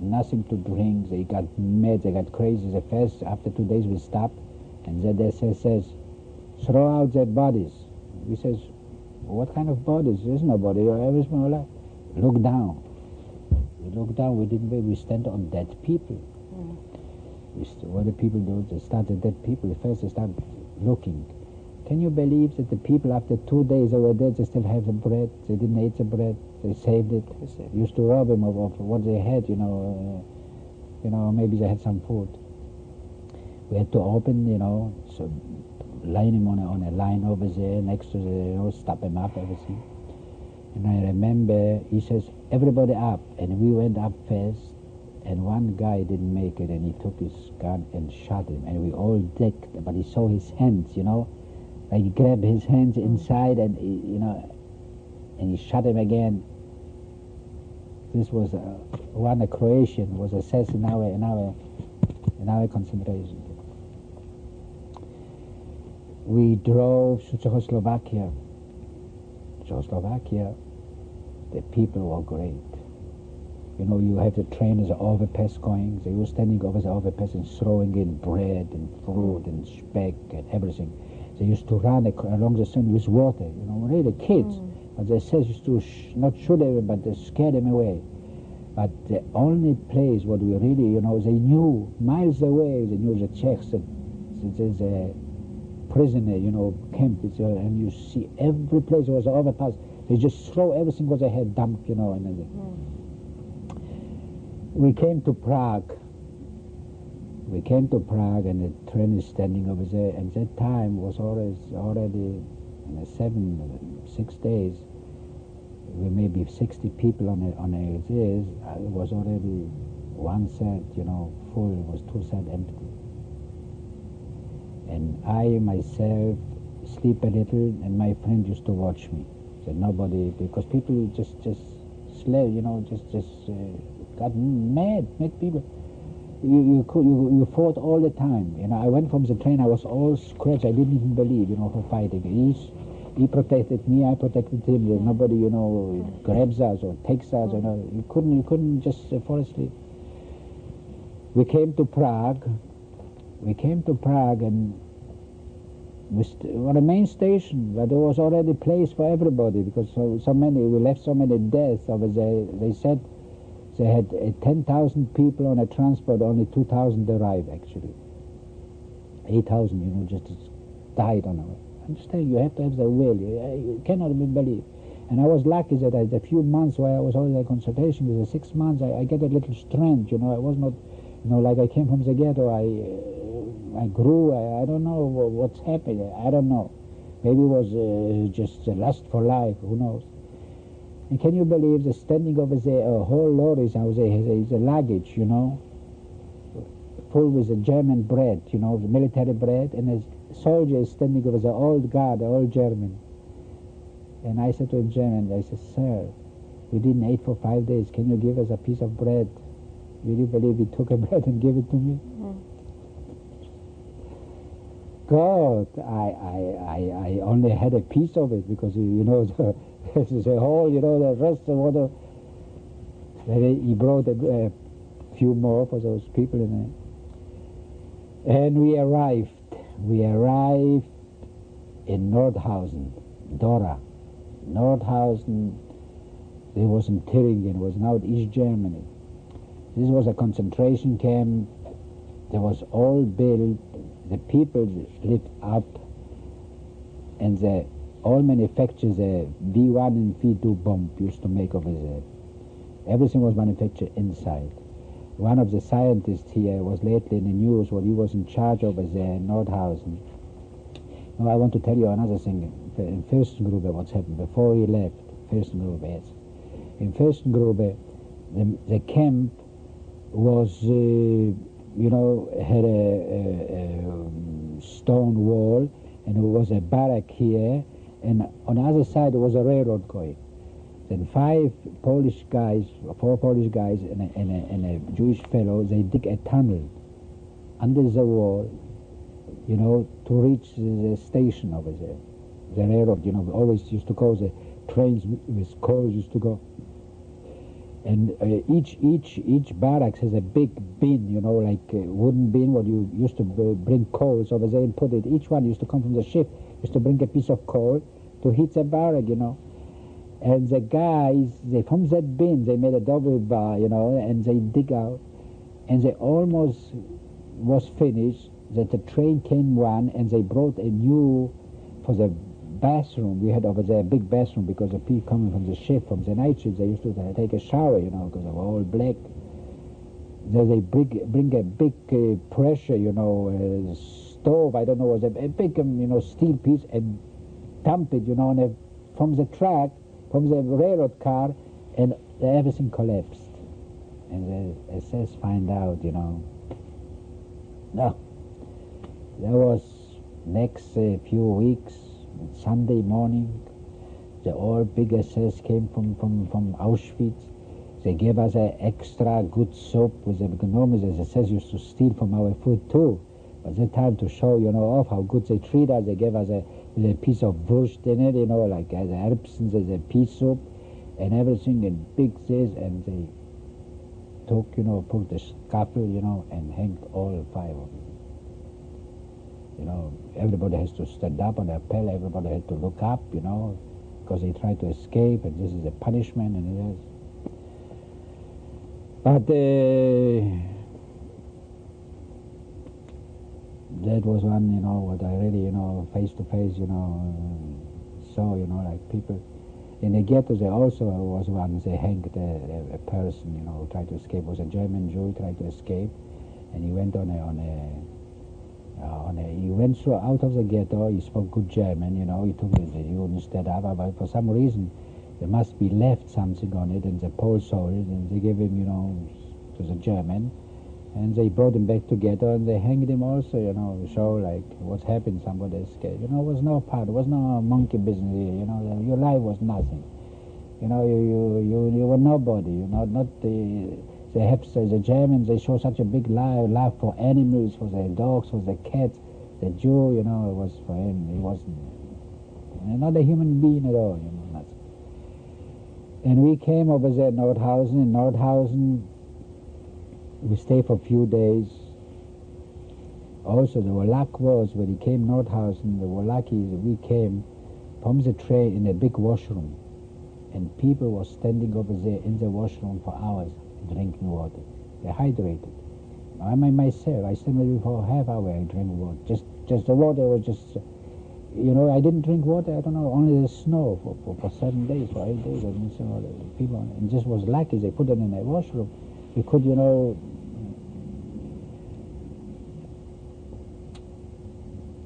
nothing to drink. They got mad, they got crazy. The first, after 2 days we stopped, and then the SS says, throw out their bodies. We says, what kind of bodies? There's no body. Everything alive. Look down. We look down. We didn't wait. We stand on dead people. What do people do? They start the dead people. First they start looking. Can you believe that the people after 2 days they were dead? They still have the bread. They didn't eat the bread. They saved it. Used to rob them of what they had. You know, maybe they had some food. We had to open. You know, so. Line him on a line over there next to the, you know, stop him up, everything. And I remember he says, everybody up, and we went up first, and one guy didn't make it, and he took his gun and shot him, and we all dicked, but he saw his hands, you know, like he grabbed his hands inside, and you know, and he shot him again. This was a Croatian was assassin in our concentration. We drove to Czechoslovakia. The people were great. You know, you have the train as an overpass going. They were standing over the overpass and throwing in bread and fruit and speck and everything. They used to run along the street with water, you know, really kids. But they said used to not shoot them, but they scared them away. But the only place what we really, you know, they knew miles away, they knew the Czechs, there's a prisoner, you know, camp, and you see every place was an overpass. They just throw everything what they had dumped, you know. And we came to Prague. And the train is standing over there. And that time was already in 6 days. We maybe 60 people on this. It was already 1/3, you know, full. It was 2/3 empty. And I myself sleep a little, and my friend used to watch me. Said nobody, because people just slave, you know, just got mad people. You fought all the time. You know, I went from the train, I was all scratched. I didn't even believe, you know, for fighting. He protected me, I protected him. Nobody, you know, grabs us or takes us. You know, you couldn't just fall asleep. we came to Prague. And on the main station, but there was already place for everybody because we left so many deaths over there. They said they had 10,000 people on a transport, only 2,000 arrived actually. 8,000, just died on it. Understand? You have to have the will. You cannot believe. And I was lucky that a few months where I was already in concentration, with the 6 months, I get a little strength. I was not, like I came from the ghetto. I grew. I don't know what's happening. I don't know. Maybe it was just the lust for life. Who knows? And can you believe the standing over there, a whole lorry is a luggage, full with the German bread, the military bread, and a soldier is standing over the old guard, the old German. And I said to him, German, I said, sir, we didn't eat for 5 days. Can you give us a piece of bread? Will you believe he took a bread and gave it to me? God, I only had a piece of it because, the whole, the rest of water. He brought a few more for those people in there. And we arrived in Nordhausen, Dora. Nordhausen, it was in Thüringen, it was now East Germany. This was a concentration camp. There was all built. The people lived up, and all manufacturers, the V1 and V2 bomb used to make over there. Everything was manufactured inside. One of the scientists here was lately in the news he was in charge over there in Nordhausen. Now I want to tell you another thing. In Fürstengrube, what's happened before he left, Fürstengrube, yes. In Fürstengrube, the camp was, had a stone wall, and there was a barrack here, and on the other side there was a railroad going. Then 4 Polish guys, and a Jewish fellow, they dig a tunnel under the wall, to reach the station over there. The railroad, always used to go, the trains with coals used to go. And each barracks has a big bin, like a wooden bin where you used to bring coals over there and put it. Each one used to come from the ship, used to bring a piece of coal to heat the barrack, And the guys, from that bin, they made a double bar, and they dig out. And they almost was finished, that the train came one, and they brought a new, for the bathroom. We had over there a big bathroom because the people coming from the ship, from the night shift, they used to take a shower, because they were all black. They bring a big pressure, stove, I don't know, was a big, steel piece, and dump it, from the track, from the railroad car, and everything collapsed. And the SS find out, No. There was next few weeks, Sunday morning, the all big SS came from Auschwitz. They gave us an extra good soup with the enormous SS used to steal from our food too. But the time to show, off how good they treat us, they gave us a piece of wurst in it, like the Erbsen, the pea soup, and everything in big this, and they took, put the scalpel, and hanged all 5 of them. Everybody has to stand up on their pell, everybody had to look up, because they tried to escape, and this is a punishment, and it is. But that was one, what I really, face to face, saw, like people. In the ghetto, there also was one, they hanged a person, who tried to escape. It was a German Jew, tried to escape, and he went he went through out of the ghetto. He spoke good German, he took the Jew instead of, but for some reason there must be left something on it, and the Poles saw it, and they gave him, to the German, and they brought him back to ghetto, and they hanged him also, show like what's happened, somebody escaped. It was no part, it was no monkey business here, your life was nothing. You were nobody, not the the Germans, they show such a big love for animals, for their dogs, for the cats. The Jew, it was for him, he wasn't not a human being at all, nothing. And we came over there in Nordhausen. In Nordhausen, we stayed for a few days. Also, the luck was when we came Nordhausen, we were lucky that we came from the train in a big washroom, and people were standing over there in the washroom for hours drinking water. They're hydrated. I myself, I stand maybe for a half hour, I drink water. Just the water was just, I didn't drink water, I don't know, only the snow for 7 days, for 8 days. And people, and just was lucky they put it in a washroom. We could,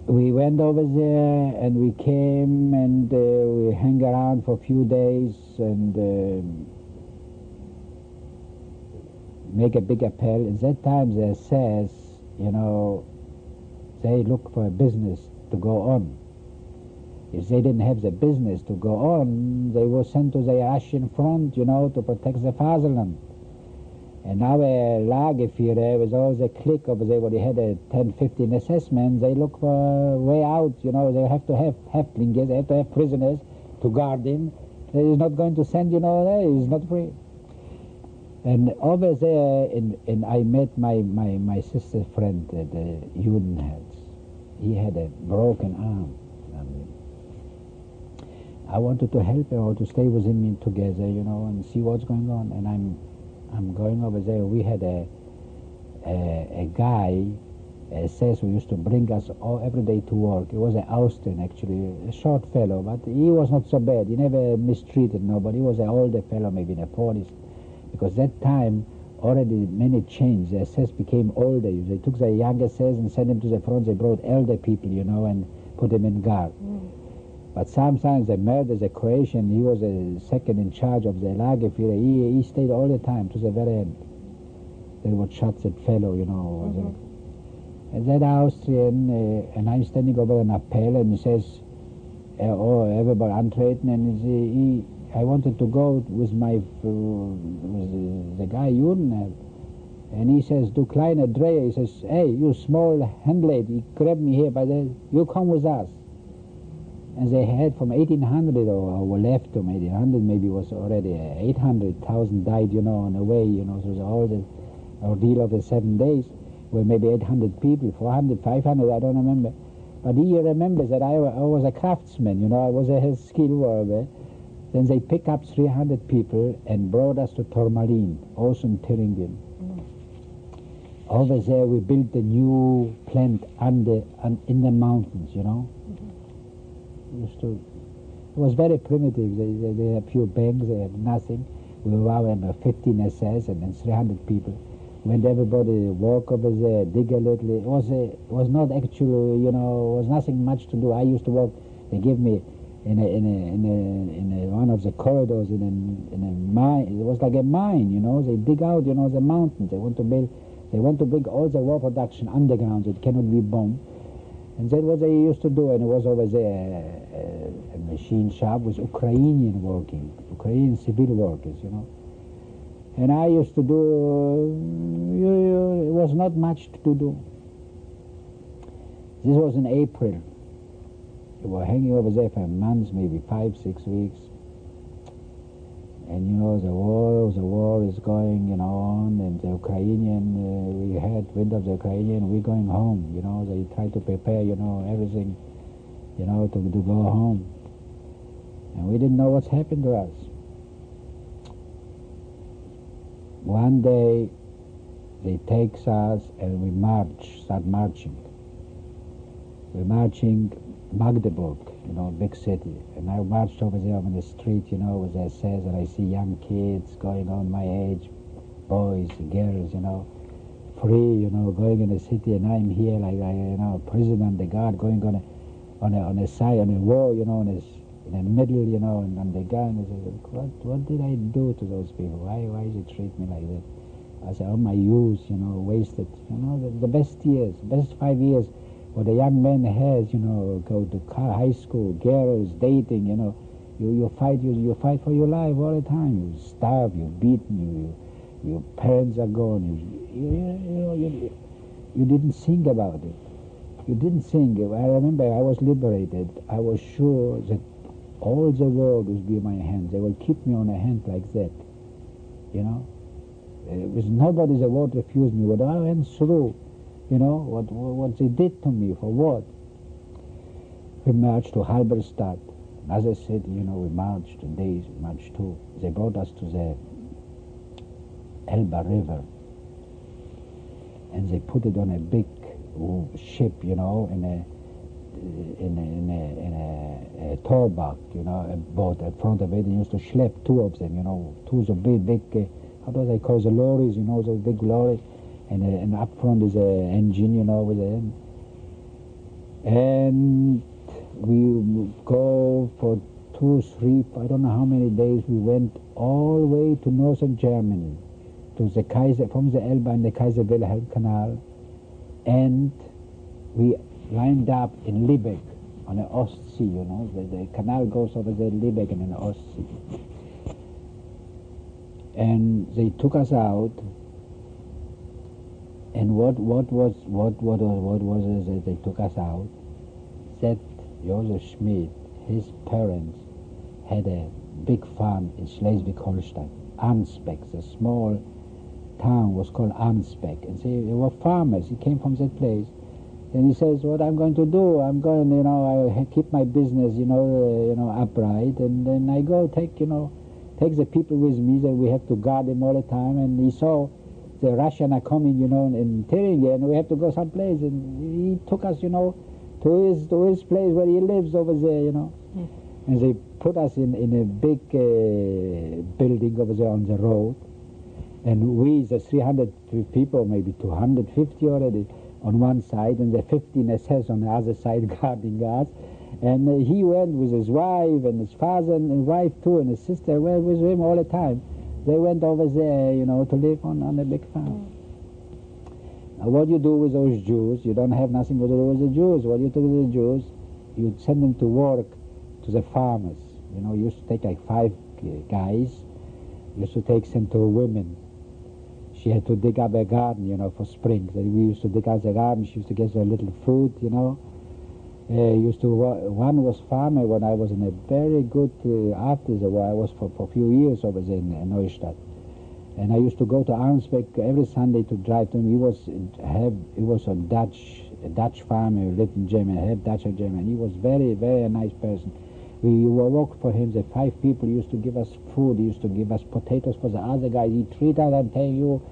we went over there and we came and we hang around for a few days and make a big appel. At that time they says, they look for a business to go on. If they didn't have the business to go on, they were sent to the Russian front, to protect the fatherland. And our Lagerführer, with all the clique over there, where they had a 10, 15 assessments, they look for a way out, they have to have Häftlinge, they have to have prisoners to guard him. He's not going to send, he's not free. And over there, and I met my sister's friend, the Judenherz. He had a broken arm. I wanted to help him or to stay with him together, and see what's going on. And I'm going over there. We had a guy, says who used to bring us every day to work. He was an Austrian, actually, a short fellow, but he was not so bad. He never mistreated nobody. He was an older fellow, maybe in the 40s. Because that time, already many changed. The SS became older. They took the young SS and sent them to the front. They brought elder people, and put them in guard. But sometimes they murdered the Croatian. He was a second in charge of the Lagerführer. He stayed all the time to the very end. They would shot that fellow, And that Austrian, and I'm standing over an appel, and he says, everybody antreten, and I wanted to go with the guy Juden, and he says, "Du kleine Dreher," he says, "Hey, you small handlaid," he grabbed me here by the, "You come with us." And they had from 1800 or were left from 1800, maybe was already 800,000 died, on the way, so all the ordeal of the 7 days were maybe 800 people, 400, 500, I don't remember. But he remembers that I was a craftsman, I was a skilled worker. Then they picked up 300 people and brought us to Tourmaline, also in Thüringen. Over there we built a new plant in the mountains, It was very primitive. They had a few banks, they had nothing. We were 15 SS and then 300 people. When everybody walk over there, dig a little, it was not actually, was nothing much to do. I used to work, they give me in one of the corridors in a mine. It was like a mine, They dig out, the mountains. They want to bring all the war production underground. So it cannot be bombed. And that's what they used to do. And it was over there a machine shop with Ukrainian civil workers, And I used to do. It was not much to do. This was in April. We were hanging over there for months, maybe 5, 6 weeks. And the war is going on, and the Ukrainian, we had wind of the Ukrainian, we're going home, they try to prepare, everything, to go home. And we didn't know what's happened to us. One day, they take us and we start marching. We're marching Magdeburg, big city. And I marched over there on the street, with the SS, and I see young kids going on my age, boys, girls, free, going in the city, and I'm here like, prisoner on the guard, going on a side, on a wall, in the middle, and on the gun. I said, what did I do to those people? Why they treat me like that? I said, all my youth, wasted, the best years, best 5 years. What a young man has, go to high school, girls, dating, you fight for your life all the time. You starve, you're beaten, your parents are gone. You didn't think about it. You didn't think. I remember I was liberated. I was sure that all the world would be in my hands. They will keep me on a hand like that, Nobody's a word refused me. What I went through, you know, what they did to me, for what? We marched to Halberstadt. As I said, you know, we marched days, we marched too. They brought us to the Elbe River, and they put it on a big ship, you know, in a towboat, you know, a boat. In front of it, they used to schlep two of them, you know, two of big, how do they call the lorries, you know, those big lorries, and up front is an engine, you know, with a, and we go for 2, 3, I don't know how many days. We went all the way to northern Germany, to the Kaiser, from the Elbe and the Kaiser Wilhelm Canal, and we lined up in Lübeck on the Ostsee, you know, the canal goes over the Lübeck and in the Ostsee. And they took us out, and what was it that they took us out? That Joseph Schmidt, his parents, had a big farm in Schleswig-Holstein, Arnsbeck. The small town was called Arnsbeck, and they were farmers. He came from that place, and he says, "What I'm going to do? I'm going, you know, I keep my business, you know, upright, and then I go take the people with me. That we have to guard them all the time." And he saw the Russians are coming, you know, in Thuringia, and we have to go someplace, and he took us, you know, to his place where he lives over there, you know. And they put us in a big building over there on the road, and we, the 300 people, maybe 250 already, on one side, and the 15 SS on the other side guarding us. And he went with his wife and his father and wife too, and his sister were with him all the time. They went over there, you know, to live on a big farm. Now, what you do with those Jews? You don't have nothing to do with the Jews. What you do with the Jews? You send them to work to the farmers. You know, you used to take like 5 guys. You used to take them to women. She had to dig up a garden, you know, for spring. We used to dig up the garden. She used to get a little fruit, you know. One was farmer when I was in a very good, after the war, I was for a few years over there in Neustadt. And I used to go to Arnsbeck every Sunday to drive to him. He was a Dutch farmer who lived in Germany, half Dutch and German. He was very, very nice person. We worked for him. The 5 people used to give us food. He used to give us potatoes for the other guys. He treated us, I'm telling you,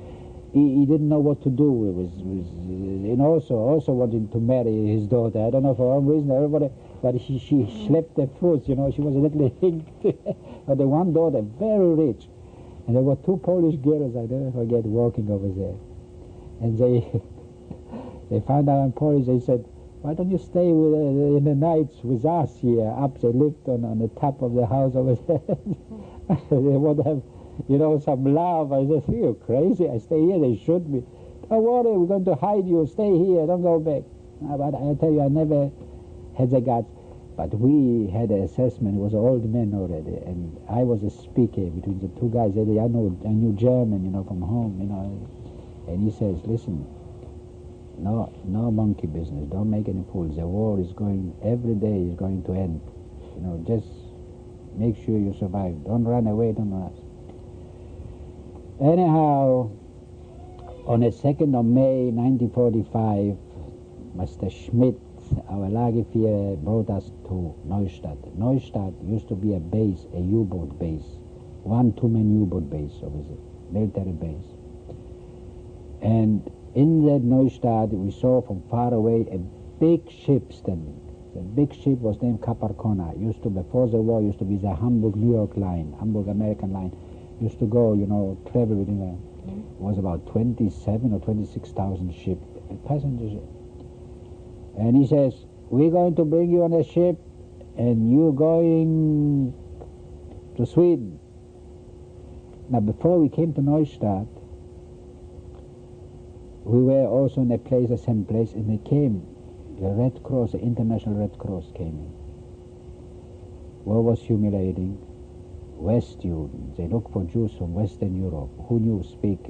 he didn't know what to do. It was and also wanted to marry his daughter. I don't know for some reason, everybody, but she schlepped the fruits, you know. She was a little hinked. But the one daughter, very rich. And there were 2 Polish girls, I never forget, working over there. And they found out I'm Polish. They said, "Why don't you stay in the nights with us here?" Up, they lived on the top of the house over there. They would have, you know, some love. I said, "You're crazy. I stay here. They shoot me." "Don't worry, we're going to hide you. Stay here. Don't go back." But I tell you, I never had the guts. But we had an assessment. It was an old man already, and I was a speaker between the 2 guys. I knew German, you know, from home, you know. And he says, "Listen, no monkey business. Don't make any fools. The war is going, every day is going to end. You know, just make sure you survive. Don't run away, don't run." Anyhow, on the 2nd of May, 1945, Mr. Schmidt, our Lagerführer, brought us to Neustadt. Neustadt used to be a base, a U-boat base, 1 two-man U-boat base over there, military base. And in that Neustadt, we saw from far away a big ship standing. The big ship was named Capricorna. Used to, before the war, used to be the Hamburg-New York line, Hamburg-American line. Used to go, you know, travel within a, it was about 27 or 26,000 ship, a passenger ship. And he says, "We're going to bring you on a ship, and you're going to Sweden." Now, before we came to Neustadt, we were also in a place, the same place, and they came. The Red Cross, the International Red Cross came in. War was humiliating. West students, they looked for Jews from Western Europe who knew speak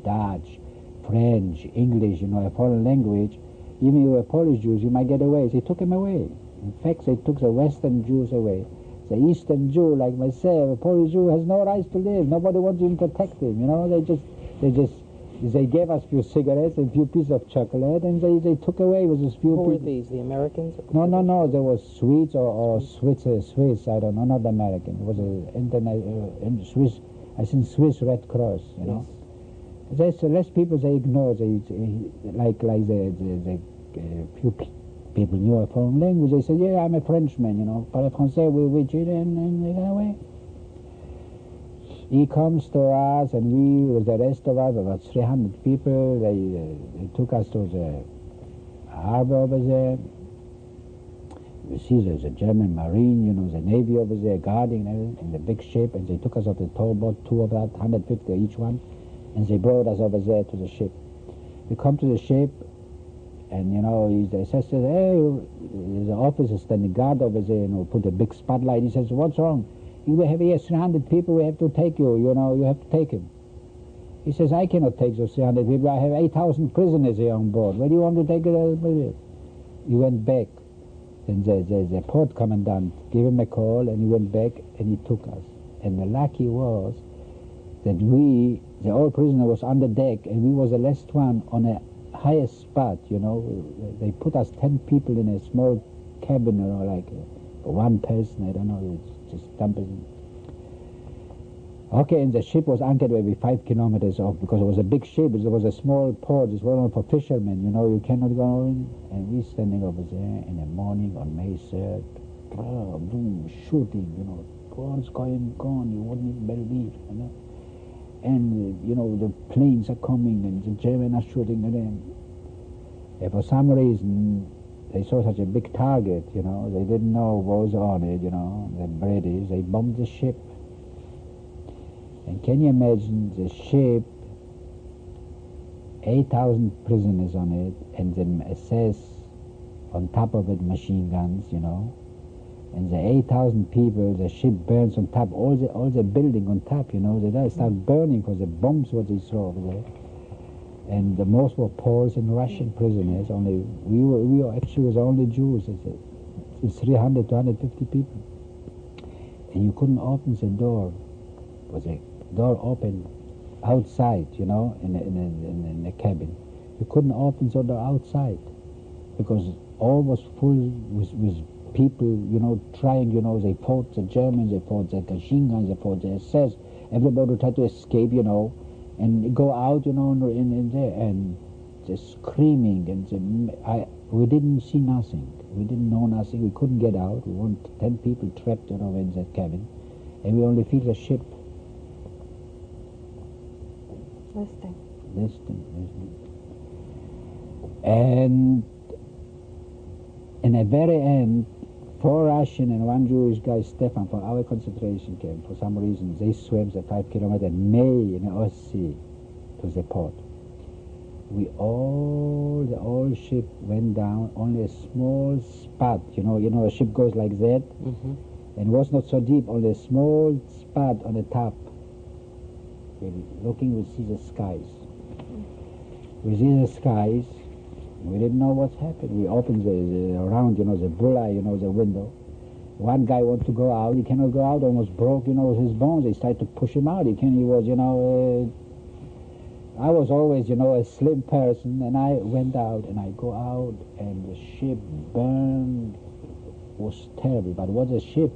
Dutch, French, English, you know, a foreign language. Even if you were Polish Jews, you might get away. They took them away. In fact, they took the Western Jews away. The Eastern Jew, like myself, a Polish Jew, has no rights to live. Nobody wants to protect him, you know. They just They gave us few cigarettes and few pieces of chocolate, and they took away with this few Who were people. these, the Americans? No, there was Swedes or Swiss, I don't know, not American. It was a Swiss, I think Swiss Red Cross, you know. There's less people they ignore, like the few people knew a foreign language. They said, yeah, I'm a Frenchman, you know, parle français, oui, and they got away. He comes to us, and we, with the rest of us, about 300 people, they took us to the harbor over there. You see there's a German Marine, you know, the Navy over there guarding everything, in the big ship, and they took us off the towboat, two of that, 150 each one, and they brought us over there to the ship. We come to the ship, and, you know, they says, hey, the officer standing guard over there, you know, put a big spotlight. He says, what's wrong? You have here 300 people, we have to take you, you know, you have to take him. He says, I cannot take those 300 people, I have 8,000 prisoners here on board. Where do you want to take it? He went back. Then the port commandant gave him a call, and he went back, and he took us. And the lucky was that the old prisoner was on the deck, and we was the last one on a highest spot, you know. They put us 10 people in a small cabin, you know, like one person, I don't know, it's just dumping. Okay, and the ship was anchored maybe 5 kilometers off, because it was a big ship, it was a small port, it was only for fishermen, you know, you cannot go in. And we standing over there in the morning on May 3rd, boom, shooting, you know, guns going, you wouldn't even believe, you know. And, you know, the planes are coming, and the Germans are shooting at them. And for some reason, they saw such a big target, you know, they didn't know what was on it, you know, the British, they bombed the ship. And can you imagine the ship, 8,000 prisoners on it, and the SS on top of it, machine guns, you know, and the 8,000 people, the ship burns on top, all the building on top, you know, they start burning for the bombs what they throw over there. And the most were Poles and Russian prisoners. Only we were actually was only Jews. It's 300 to 150 people, and you couldn't open the door. It was a door open outside, you know, in the cabin. You couldn't open the door outside because all was full with people, you know, trying, you know, they fought the Germans, they fought the machine guns, they fought the SS. Everybody tried to escape, you know, and go out, you know, in there, and just screaming, and we didn't see nothing. We didn't know nothing. We couldn't get out. We weren't 10 people trapped, you know, in that cabin, and we only feel the ship. Listening. And in the very end, 4 Russian and 1 Jewish guy, Stefan, from our concentration camp, for some reason, they swam the 5 kilometer May in the Ostsee to the port. The old ship went down, only a small spot, you know, a ship goes like that, and was not so deep, only a small spot on the top. Looking, we see the skies. We see the skies. We didn't know what's happened. We opened the around, you know, the bulla, you know, the window. One guy wanted to go out. He cannot go out. Almost broke, you know, with his bones. They started to push him out. He was, you know. I was always, you know, a slim person, and I went out, and I go out, and the ship burned. It was terrible. But what the ship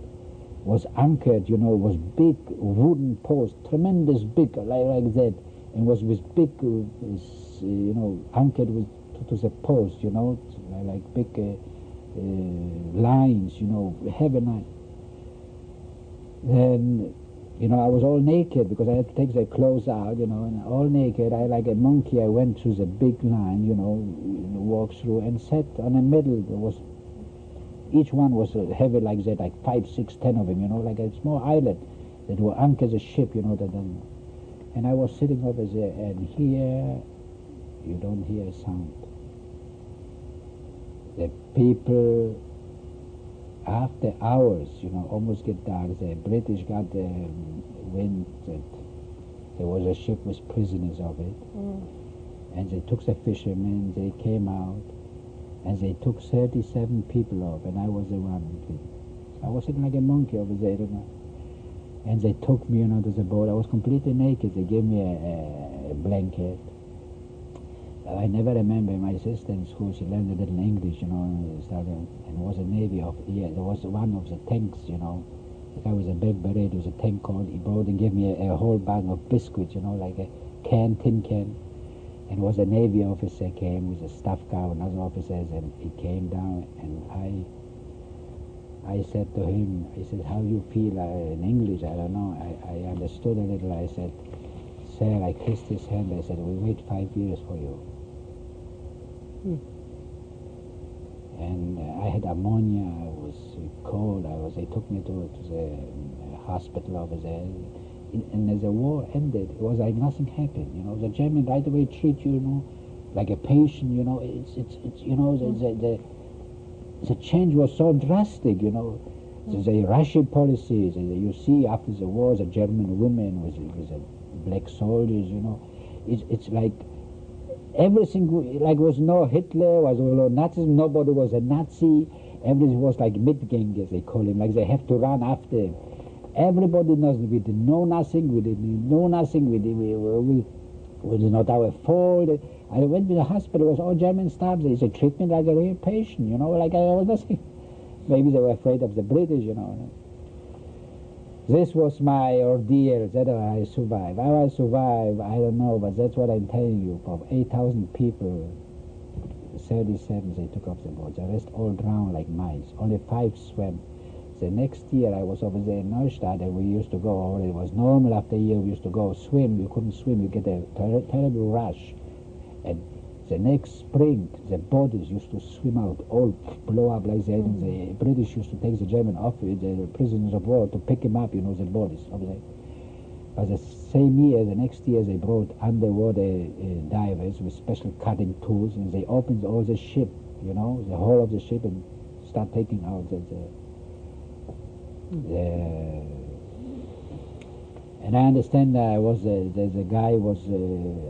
was anchored, you know, was big wooden post, tremendous big, like that, and was with big, you know, anchored to the post, you know, like big lines, you know, heavy lines. Then, you know, I was all naked because I had to take the clothes out, you know, and all naked. I, like a monkey, I went through the big line, you know, walked through and sat on the middle. There was, each one was heavy like that, like 5, 6, 10 of them, you know, like a small island that will anchor the ship, you know. And I was sitting over there, and here you don't hear a sound. The people, after hours, you know, almost get dark, the British got the wind that there was a ship with prisoners of it, and they took the fishermen, they came out, and they took 37 people off, and I was the one between. I was sitting like a monkey over there, you know. And they took me, you know, to the boat. I was completely naked. They gave me a a blanket. I never remember my sister in school, she learned a little English, you know, and started, and was a Navy of, yeah, there was one of the tanks, you know, the guy was a big beret, there was a tank called, he brought and gave me a whole bag of biscuits, you know, like a tin can, and was a Navy officer came with a staff car and other officers, and he came down, and I said to him, I said, how you feel in English? I don't know, I understood a little, I said, sir, I kissed his hand, I said, we wait 5 years for you. And I had ammonia, I was cold, they took me to the hospital over there, and as the war ended, it was like nothing happened, you know, the German right away treat you, you know, like a patient, you know, it's you know, the change was so drastic, you know, the Russian policies, you see after the war, the German women with the black soldiers, you know, it's like, everything like was no Hitler, was no Nazism, nobody was a Nazi, everything was like Mitgänger, they call him, like they have to run after him. Everybody knows we didn't know nothing, we didn't know nothing, we did not our fault. I went to the hospital, it was all German staff, they treat me like a real patient, you know, like I was nothing. Maybe they were afraid of the British, you know. This was my ordeal, that I survived. How I survived, I don't know, but that's what I'm telling you. From 8,000 people, 37 they took off the boat. The rest all drowned like mice. Only 5 swam. The next year I was over there in Neustadt, and we used to go over. It was normal after a year we used to go swim. You couldn't swim, you get a terrible rush. And the next spring, the bodies used to swim out, all blow up like that. And the British used to take the German the prisoners of war to pick them up, you know, the bodies of the. But the same year, the next year, they brought underwater divers with special cutting tools, and they opened all the ship, you know, the whole of the ship, and start taking out and I understand the guy was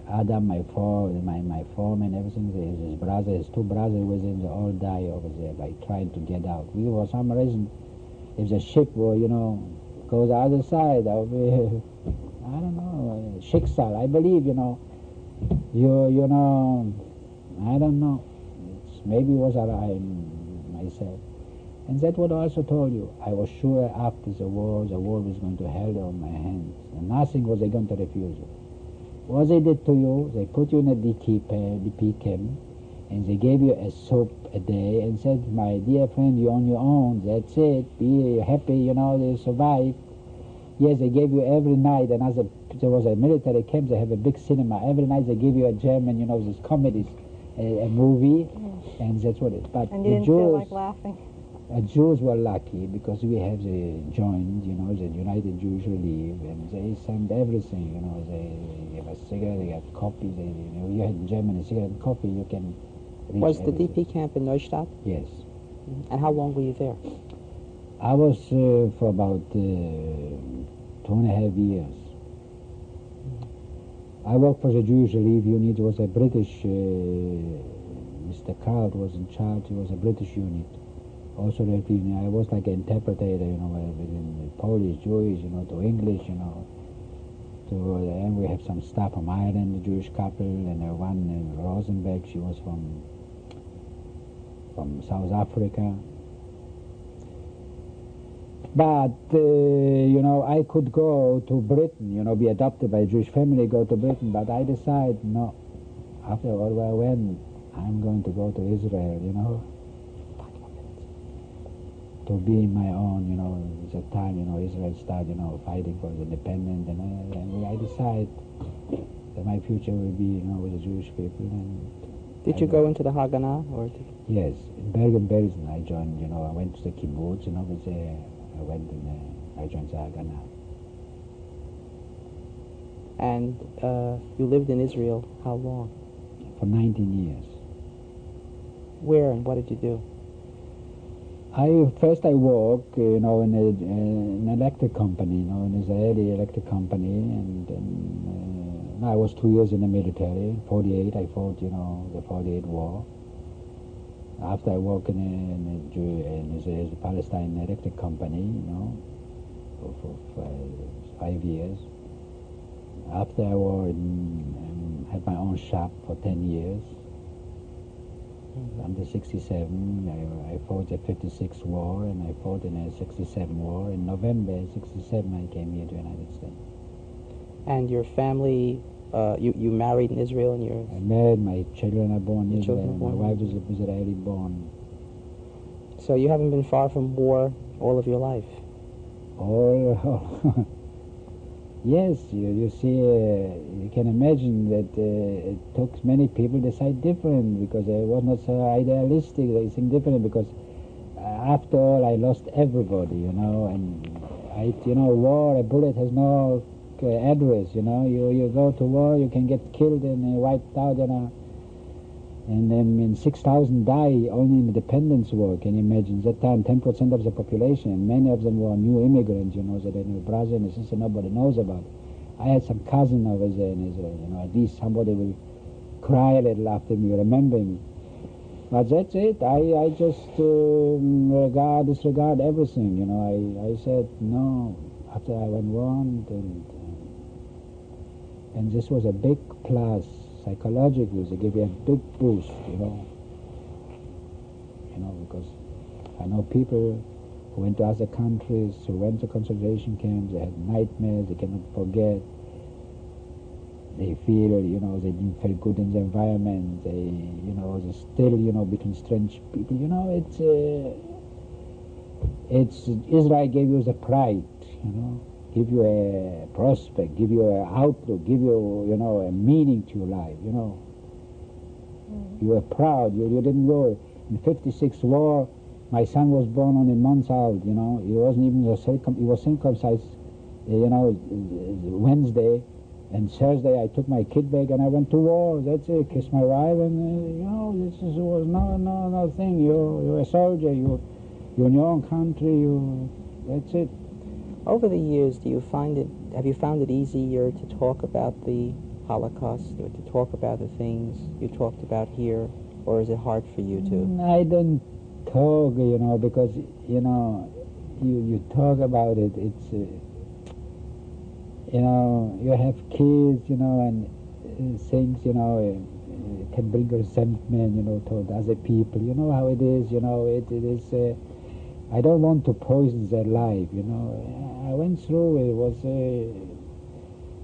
Adam, my foreman, everything. His brother, his 2 brothers with him, they all die over there by trying to get out. We, for some reason, if the ship were, you know, go the other side, I don't know, Schicksal, I believe, you know, you know, I don't know. Maybe it was I myself. And that's what I also told you. I was sure after the war was going to hell on my hands. And nothing was they going to refuse you. What they did to you, they put you in a DP camp, and they gave you a soap a day and said, my dear friend, you're on your own, that's it, be happy, you know, you survive. Yes, they gave you every night, and there was a military camp, they have a big cinema. Every night they give you a German, you know, these comedies, a movie, and that's what it is. But and you didn't feel like laughing. Jews were lucky because we have the joint, you know, the United Jewish Relief, and they send everything, you know, they give us cigarette, they get coffee, you know, you had in Germany cigarette and coffee, you can reach Was the everything. DP camp in Neustadt? Yes. And how long were you there? I was for about 2.5 years. I worked for the Jewish Relief unit. It was a British, Mr. Card was in charge, it was a British unit. Also, I was like an interpreter, you know, between Polish, Jewish, you know, to English, you know. And we have some staff from Ireland, a Jewish couple, and one in Rosenberg, she was from South Africa. But, you know, I could go to Britain, you know, be adopted by a Jewish family, go to Britain, but I decided, no, after all, when I'm going to go to Israel, you know, to be my own, you know, at the time, you know, Israel started, you know, fighting for the independence, and I decided that my future will be, you know, with the Jewish people. And Did you go into the Haganah, or? Yes, in Bergen-Belsen I joined, you know, I went to the kibbutz, and over there I joined the Haganah. And you lived in Israel how long? For 19 years. Where and what did you do? First I worked, you know, in an electric company, you know, an Israeli electric company, and then I was 2 years in the military. In 48 I fought, you know, the 48 war. After I worked in a Palestine electric company, you know, for 5 years. After I was in had my own shop for 10 years. Under 67, I fought the 56 war, and I fought in the 67 war. In November 67, I came here to the United States. And your family, you married in Israel, and your... I married, my children are born in Israel. My Born. wife is Israeli born. So you haven't been far from war all of your life? Oh, yes, you see, you can imagine that it took many people to decide different, because I was not so idealistic. They think different, because after all, I lost everybody, you know, and war, a bullet has no address, you know. You go to war, you can get killed and wiped out, you know. And then 6,000 die only in the Independence War. Can you imagine? That time, 10% of the population, and many of them were new immigrants, you know, that in a brother and a sister nobody knows about. I had some cousin over there in Israel, you know, at least somebody will cry a little after me, remember me. But that's it. I just disregard everything, you know. I said no after I went on, and this was a big plus. Psychologically, they give you a big boost, you know, because I know people who went to other countries, who went to concentration camps, they had nightmares, they cannot forget, they feel, you know, they didn't feel good in the environment, they're still, you know, between strange people, you know, it's Israel gave you the pride, you know, give you a prospect, give you an outlook, give you, you know, a meaning to your life, you know. You were proud. You didn't go. In 56 war, my son was born only months old, you know. He wasn't even, he was circumcised, you know, Wednesday, and Thursday I took my kid back and I went to war. That's it. Kissed my wife, and, you know, this was no thing. You're a soldier. You're in your own country. That's it. Over the years, have you found it easier to talk about the Holocaust, or to talk about the things you talked about here, or is it hard for you to? I don't talk, you know, because, you know, you talk about it, it's, you know, you have kids, you know, and things, you know, can bring resentment, you know, toward other people. You know how it is, you know, it is... I don't want to poison their life, you know. I went through it, was,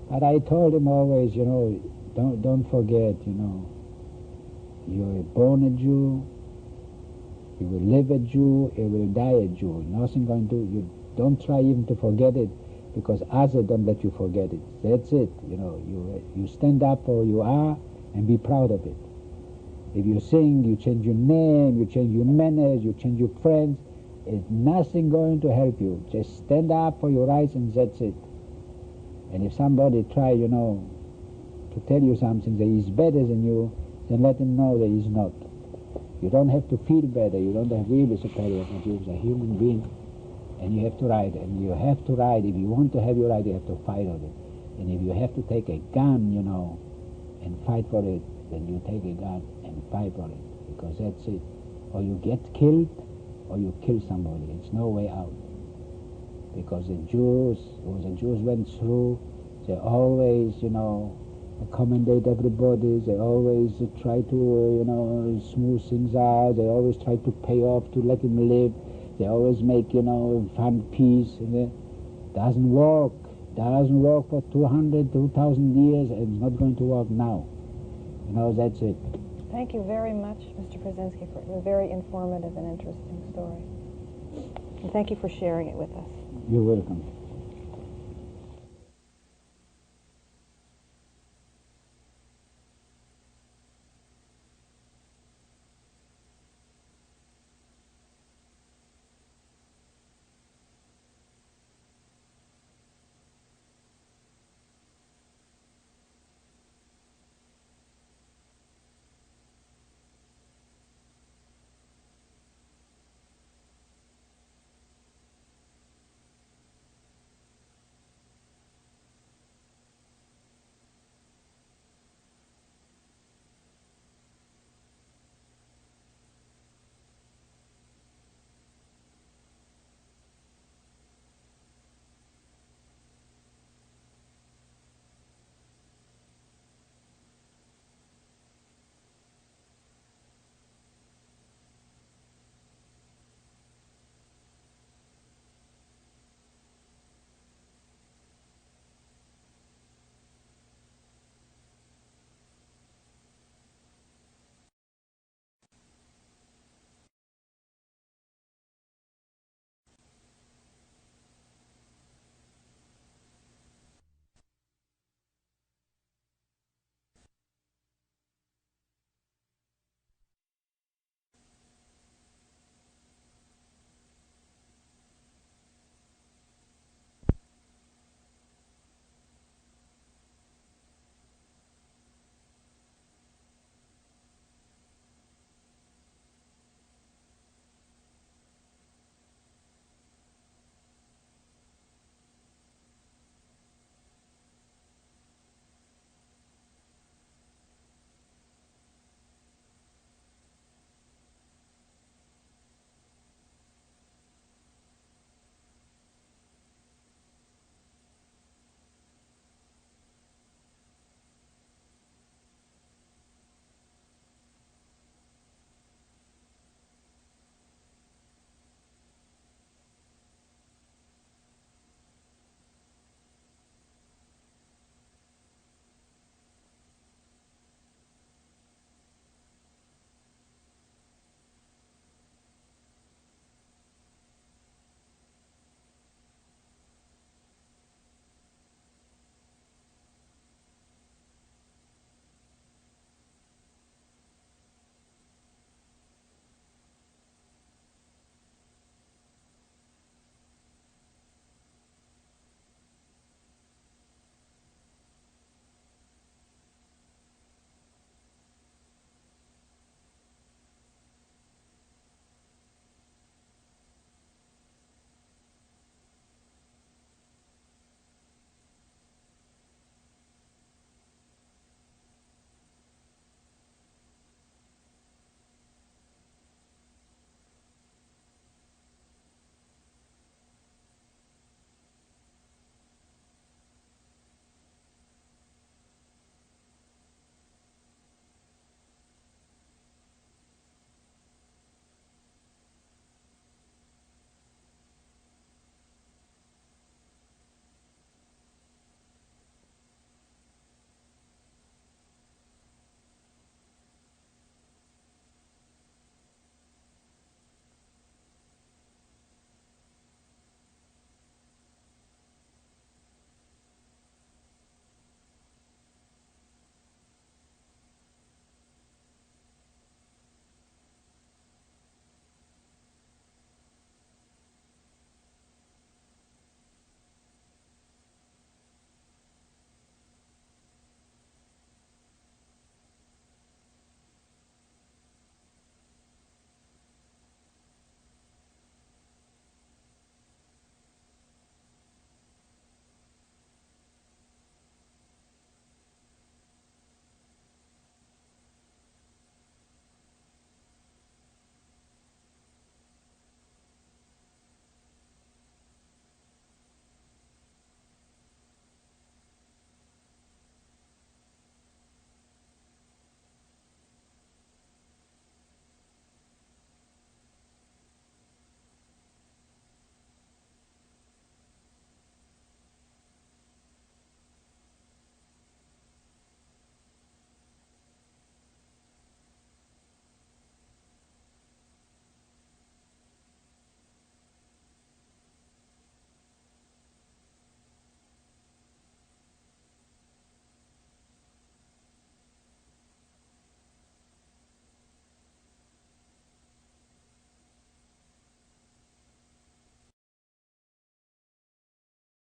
but I told him always, you know, don't forget, you know, you're born a Jew, you will live a Jew, you will die a Jew. Nothing going to, you don't try even to forget it, because others don't let you forget it. That's it, you know, you stand up for who you are and be proud of it. If you sing, you change your name, you change your manners, you change your friends, it's nothing going to help you. Just stand up for your rights, and that's it. And if somebody try, you know, to tell you something that is better than you, then let him know that he's not. You don't have to feel better. You don't have to be superior, but you're a human being, and you have to ride. And you have to ride. If you want to have your right, you have to fight on it. And if you have to take a gun, you know, and fight for it, then you take a gun and fight for it, because that's it. Or you get killed, or you kill somebody. It's no way out. Because the Jews went through, they always, you know, accommodate everybody. They always try to, you know, smooth things out. They always try to pay off to let him live. They always make, you know, find peace. And it doesn't work. Doesn't work for 2,000 years, and it's not going to work now. You know, that's it. Thank you very much, Mr. Biezunski, for a very informative and interesting story. And thank you for sharing it with us. You're welcome.